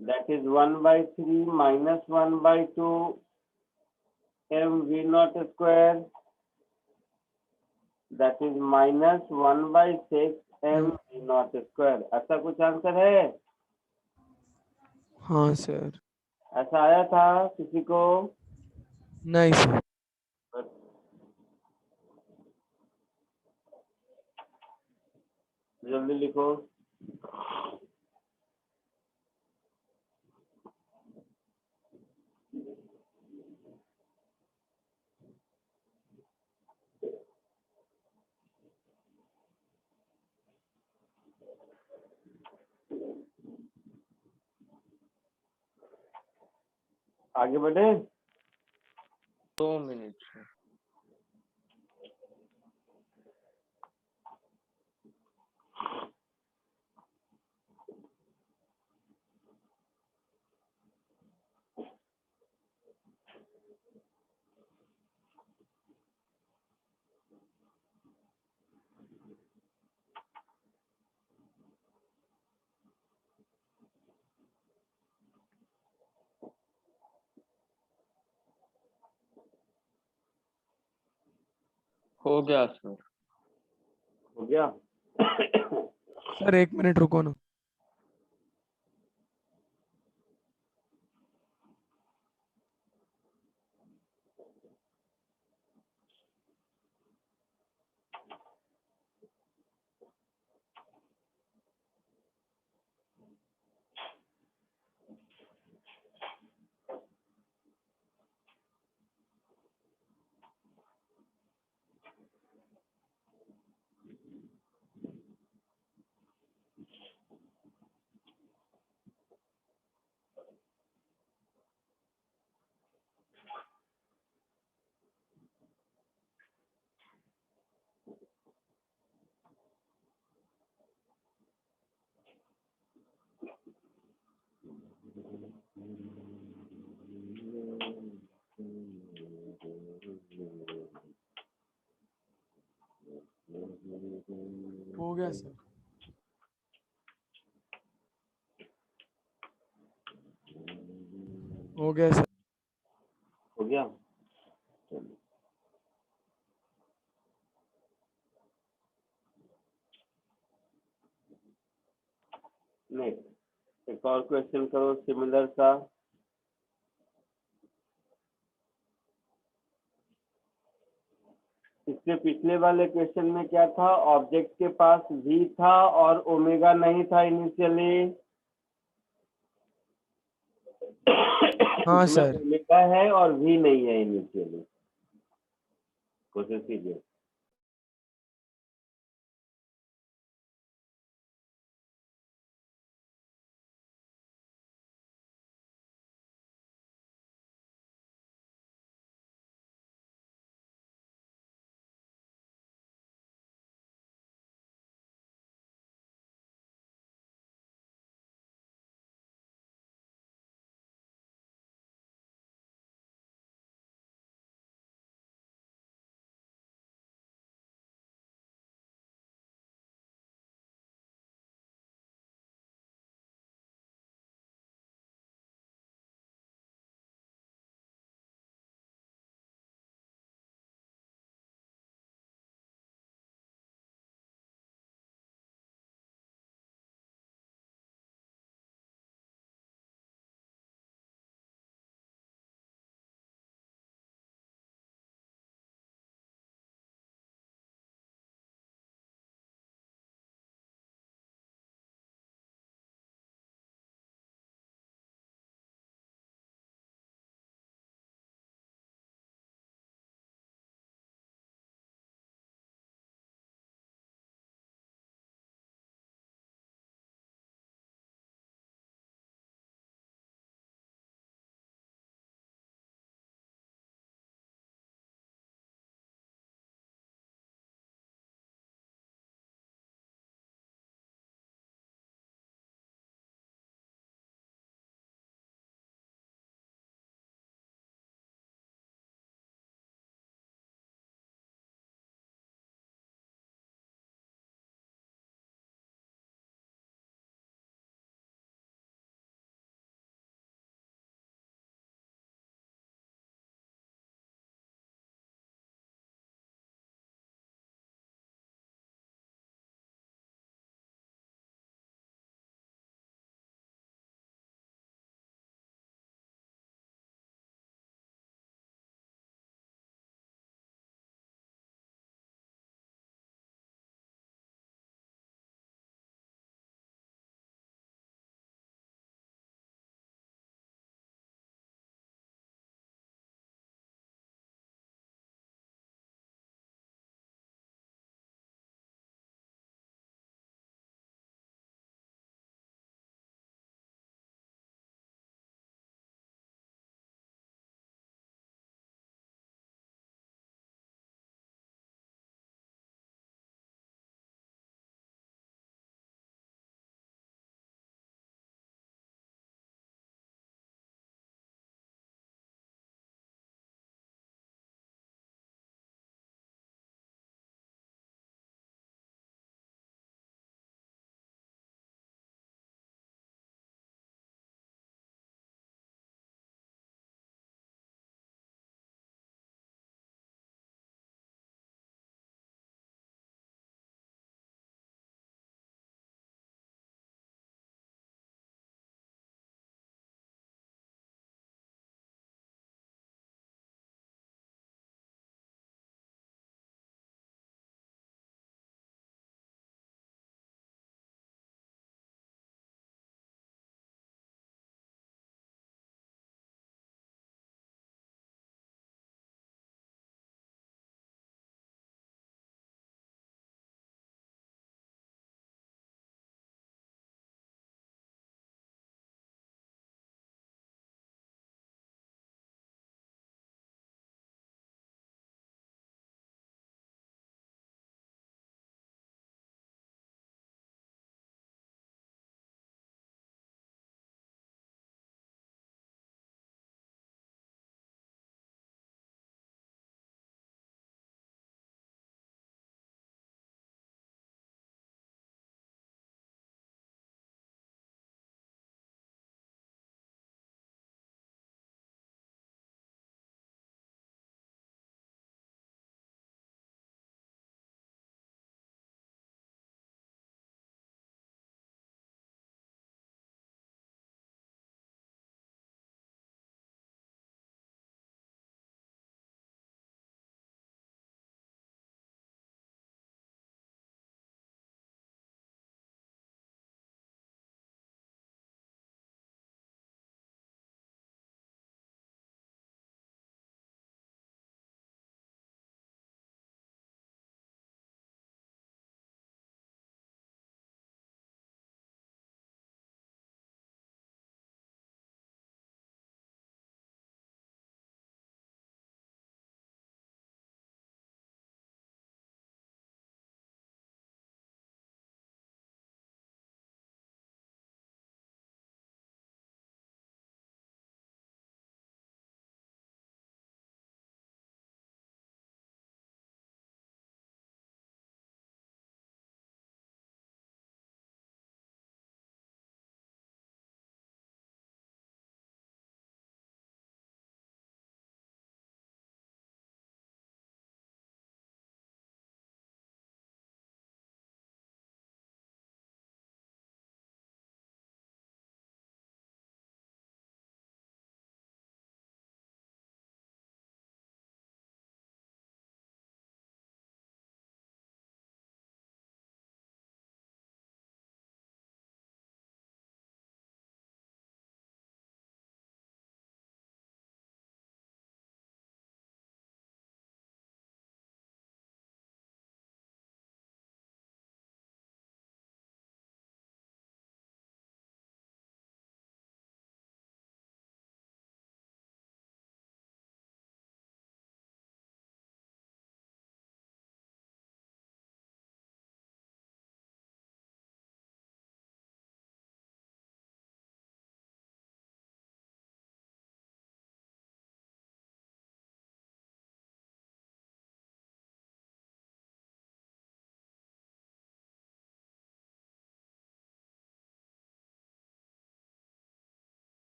that is 1/3 minus 1/2 mv0², that is minus 1/6 mv0²। ऐसा कुछ answer है? हाँ सर। ऐसा आया था किसी को? नहीं सर। जल्दी लिखो। आगे बढ़े। 2 minutes। हो गया सर। हो गया? सर 1 मिनट रुको ना। हो गया सर। हो गया सर। हो गया। चलिए। नेक्स्ट एक और क्वेश्चन करो सिमिलर सा। इससे पिछले वाले क्वेश्चन में क्या था, ऑब्जेक्ट के पास v था और ओमेगा नहीं था इनिशियली। हाँ इसमें सर। ओमेगा है और v नहीं है इनिशियली। कोशिश कीजिए।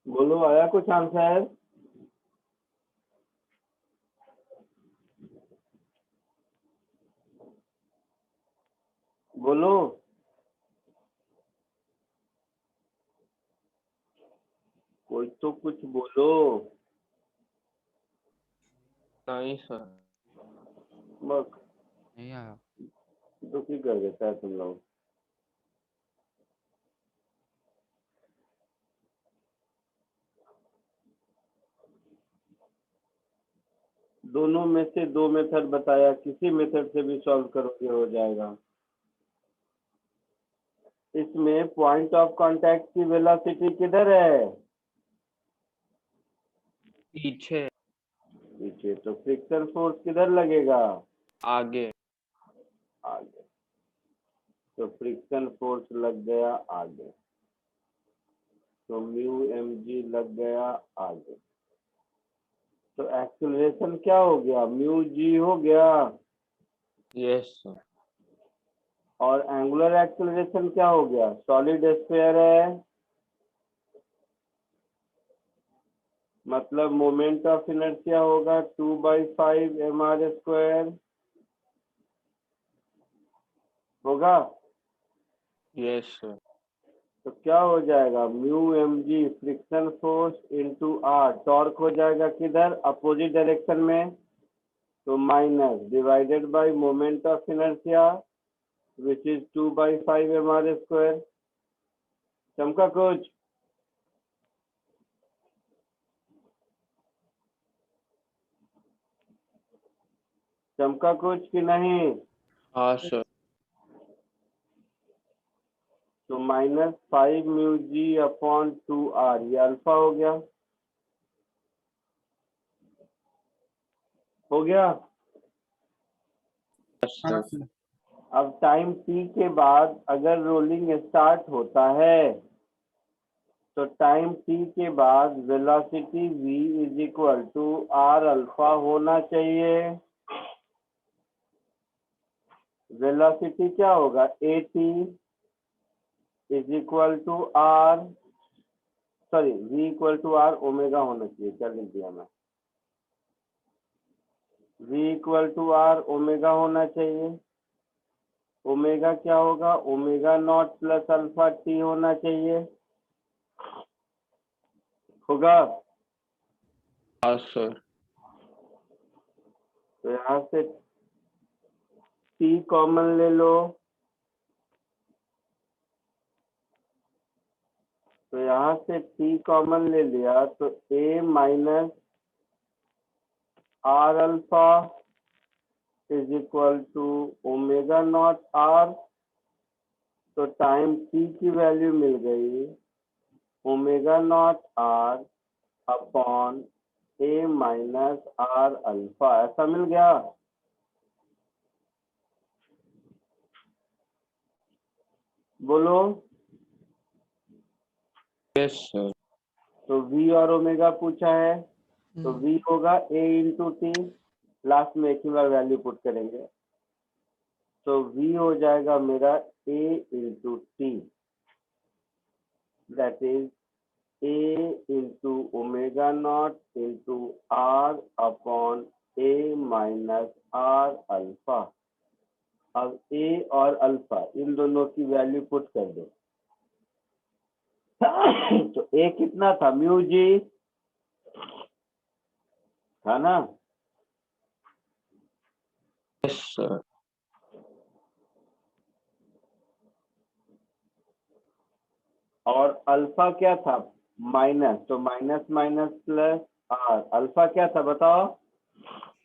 बोलो, आया कुछ आंसर? बोलो। कोई तो कुछ बोलो। नहीं सर। बस नहीं आया। दुखी कर देता है तुम लोग। दोनों में से दो मेथड बताया, किसी मेथड से भी सॉल्व करोगे हो जाएगा। इसमें पॉइंट ऑफ कांटेक्ट की वेलोसिटी किधर है? पीछे। पीछे। तो फ्रिक्शन फोर्स किधर लगेगा? आगे। आगे। तो फ्रिक्शन फोर्स लग गया आगे, तो म्यू mg लग गया आगे। तो एक्सेलरेशन क्या हो गया? म्यू जी हो गया। Yes sir. और एंगुलर एक्सेलरेशन क्या हो गया? सॉलिड स्फीयर है, मतलब मोमेंट ऑफ इनर्शिया होगा 2/5 mr² होगा। Yes sir. तो क्या हो जाएगा? Mu mg friction force into R, torque हो जाएगा किधर? अपोजिट डायरेक्शन में। तो minus divided by moment of inertia which is 2/5 mr²। चमका कुछ? चमका कुछ कि नहीं? हाँ सर। तो -5 म्यू जी अपॉन 2r, ये अल्फा हो गया। हो गया। यस हाँ सर। सर। अब टाइम t के बाद अगर रोलिंग स्टार्ट होता है तो टाइम t के बाद velocity v is equal to r alpha होना चाहिए। वेलोसिटी क्या होगा? at is equal to r, sorry v equal to r omega होना चाहिए। क्या लिख दिया मैं? v equal to r omega होना चाहिए। ओमेगा क्या होगा? Omega naught plus alpha t होना चाहिए। होगा। हाँ सर। तो यहाँ से t कॉमन ले लो। तो यहाँ से t कॉमन ले लिया तो a minus R alpha is equal to omega naught R. तो टाइम t की वैल्यू मिल गई omega naught R upon a minus R alpha, ऐसा मिल गया। बोलो। Yes sir. तो v और ओमेगा पूछा है, तो v होगा a इंटू टी, लास्ट में एक ही बार वैल्यू पुट करेंगे। तो v हो जाएगा मेरा a into T, that is a into omega naught into r upon a minus R alpha. अब a और अल्फा इन दोनों की वैल्यू पुट कर दो। तो a कितना था? म्यू जी था ना? Yes sir. और अल्फा क्या था? माइनस, तो minus minus plus R. Alpha क्या था बताओ?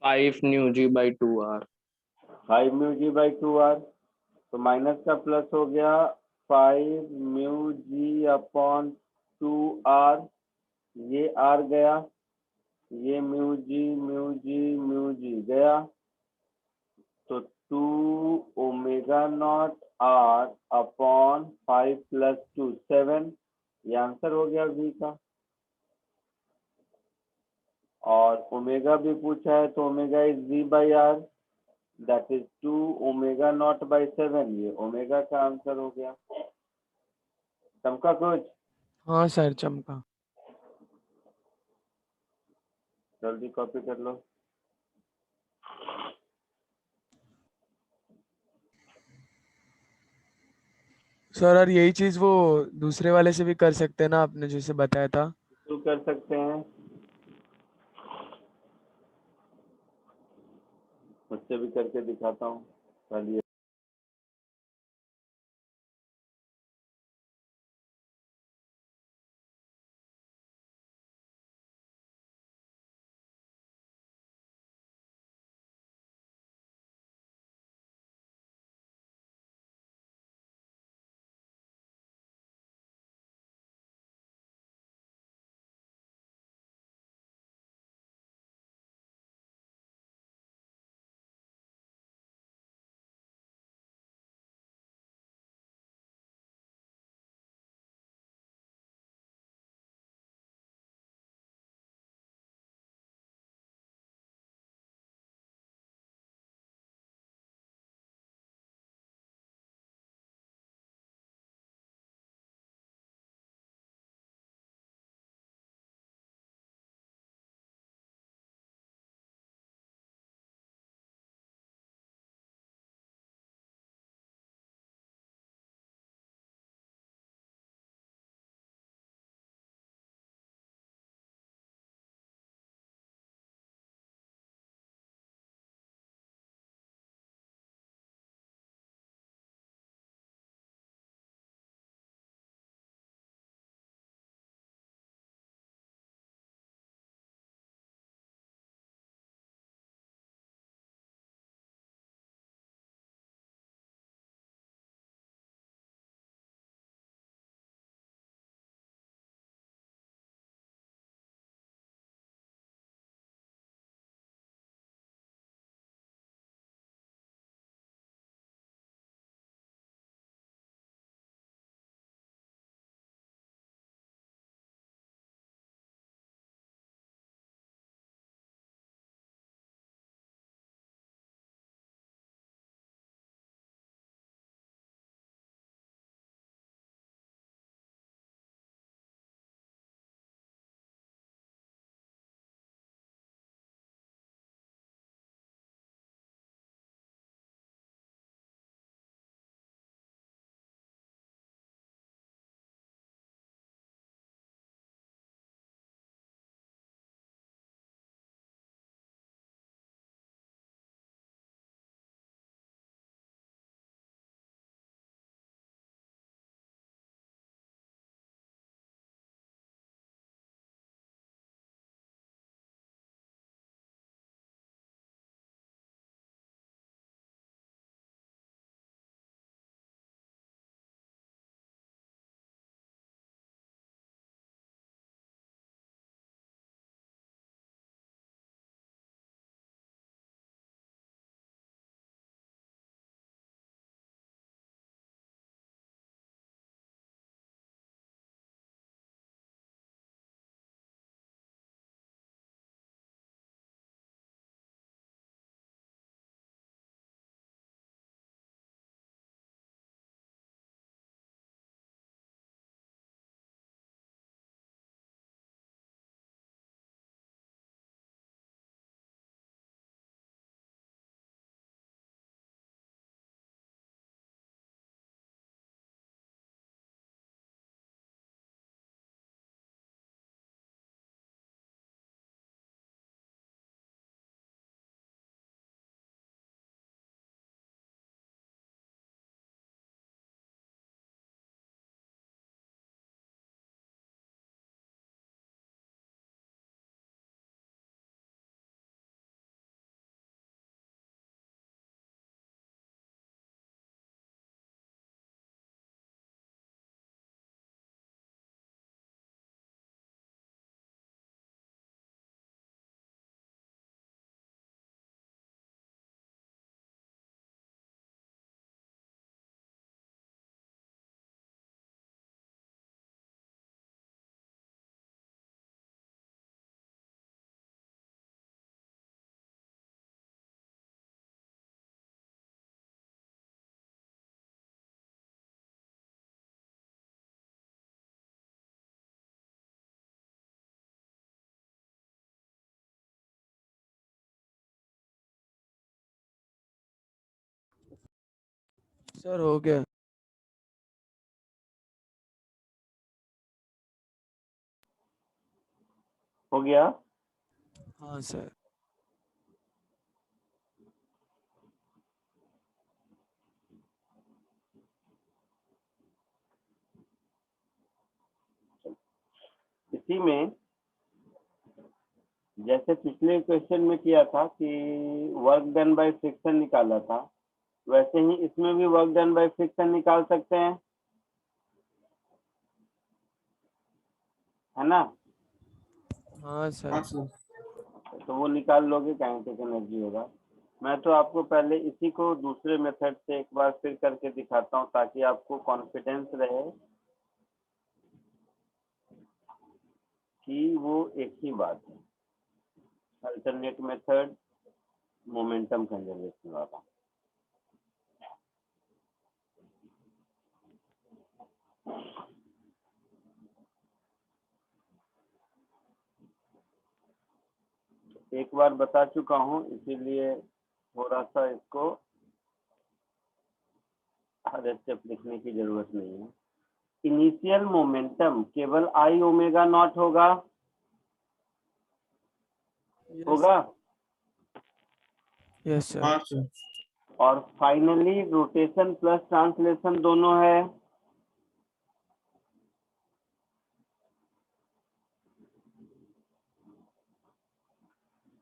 5 mu G by 2r। 5 mu G by 2r। तो माइनस का प्लस हो गया 5 म्यू जी अपॉन 2r, ये आर गया, ये mu G mu G mu G गया। तो 2 omega naught R upon 5 plus 2 7, ये आंसर हो गया v का। और ओमेगा भी पूछा है, तो omega is v by R, that is 2 omega naught by 7, ये ओमेगा का आंसर हो गया। चमका कुछ? हाँ सर चमका। जल्दी कॉपी कर लो। सर और यही चीज वो दूसरे वाले से भी कर सकते हैं ना, आपने जैसे बताया था। शुरू कर सकते हैं, मुझसे भी करके दिखाता हूँ। चलिए। सर हो गया। हो गया। हाँ सर। इसी में जैसे पिछले क्वेश्चन में किया था कि वर्क डन बाय फ्रिक्शन निकाला था, वैसे ही इसमें भी वर्क डन बाय फ्रिक्शन निकाल सकते हैं, है ना? हाँ हाँ सर। सर। तो वो निकाल लोगे, काइनेटिक एनर्जी होगा। मैं तो आपको पहले इसी को दूसरे मेथड से एक बार फिर करके दिखाता हूँ ताकि आपको कॉन्फिडेंस रहे कि वो एक ही बात है, अल्टरनेट मेथड, मोमेंटम कंजर्वेशन वाला। एक बार बता चुका हूँ, इसीलिए थोड़ा सा इसको हर स्टेप लिखने की जरूरत नहीं है। इनिशियल मोमेंटम केवल आई ओमेगा नॉट होगा, होगा। Yes sir. हाँ सर। और फाइनली रोटेशन प्लस ट्रांसलेशन दोनों है।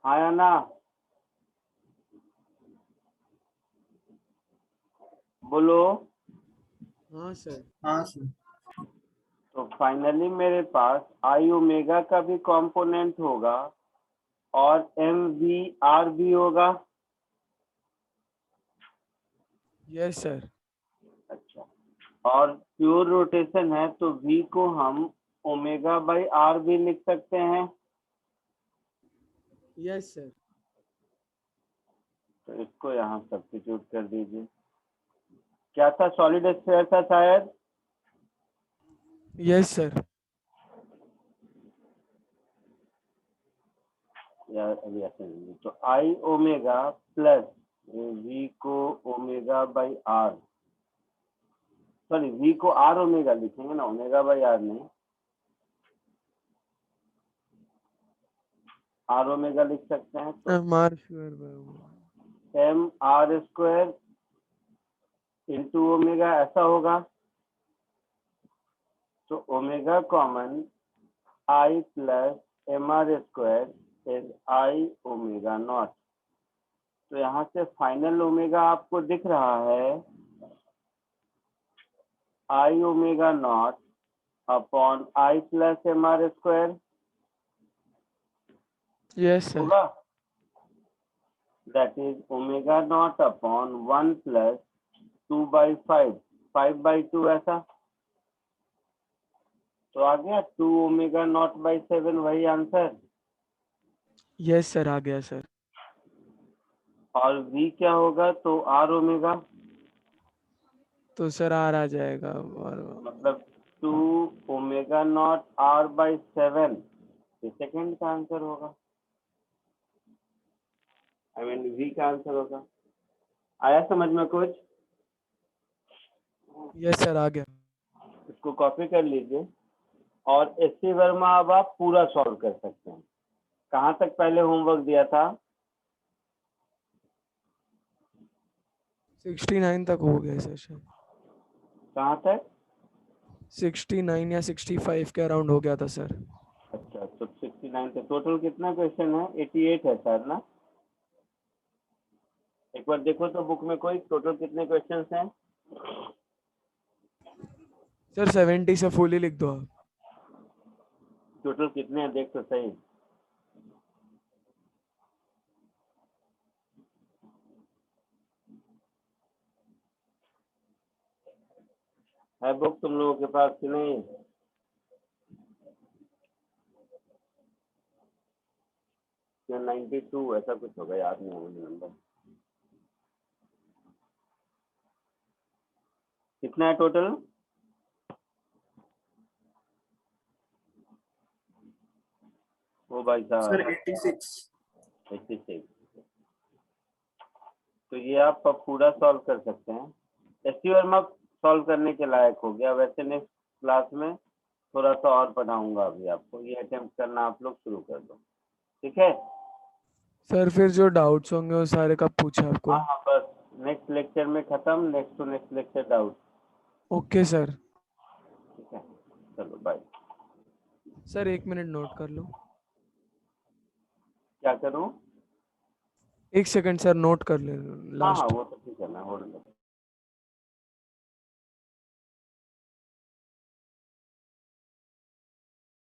आया ना? बोलो। हाँ सर। हाँ सर। तो फाइनली मेरे पास आई ओमेगा का भी कंपोनेंट होगा और एम वी आर भी होगा। Yes sir. अच्छा, और प्योर रोटेशन है तो v को हम ओमेगा बाई आर भी लिख सकते हैं। Yes sir. तो इसको यहाँ सब्स्टिट्यूट कर दीजिए। क्या था? सॉलिड स्फीयर था शायद। Yes sir. या अभी ऐसे नहीं, तो आई ओमेगा प्लस v को omega by R, sorry v को आर ओमेगा लिखेंगे ना, ओमेगा बाई आर नहीं, आर ओमेगा लिख सकते हैं। तो M R square M R square into omega ऐसा होगा। तो omega common I plus M R square is I omega naught. तो यहाँ से फाइनल ओमेगा आपको दिख रहा है I omega not upon I plus M R square yes sir. होगा। That is omega not upon 1 plus 2/5, 5/2 ऐसा। तो आ गया 2 ओमेगा नॉट बाई 7, वही आंसर। यस सर आ गया सर। और v क्या होगा? तो आर ओमेगा, तो सर आर आ जाएगा और मतलब 2 ओमेगा नॉट आर बाई 7 ये सेकेंड का आंसर होगा, आई मीन v का आंसर होगा। आया समझ में कुछ? यस सर आ गया। इसको कॉपी कर लीजिए और एससी वर्मा अब आप पूरा सॉल्व कर सकते हैं। कहाँ तक पहले होमवर्क दिया था? 69 तक हो गया सर शायद। कहाँ तक? 69 या 65 के अराउंड हो गया था सर। अच्छा, तो 69 थे। टोटल कितना क्वेश्चन है? 88 है सर ना? एक बार देखो तो बुक में कोई टोटल कितने क्वेश्चंस हैं? सर 70 से फुली लिख दो आप। टोटल कितने हैं देख तो सही। है बुक तुम लोगों के पास कि नहीं? या 92 ऐसा कुछ होगा, याद नहीं है मुझे नंबर। कितना है टोटल? वो भाई सर साहब 86। 86। तो ये आप अब पूरा सॉल्व कर सकते हैं। एसटी वर्मा सॉल्व करने के लायक हो गया। वैसे नेक्स्ट क्लास में थोड़ा सा और पढ़ाऊंगा अभी आपको, ये अटेम्प्ट करना आप लोग शुरू कर दो, ठीक है। सर फिर जो डाउट्स होंगे वो सारे कब पूछे आपको? हाँ हाँ, बस नेक्स्ट लेक्चर में खत्म, next to next lecture doubt, okay sir. ठीक है। चलो बाय। सर 1 मिनट नोट कर लो। क्या करूँ? 1 सेकंड सर, नोट कर ले हाँ हाँ, लास्ट। वो तो ठीक है, मैं होल्ड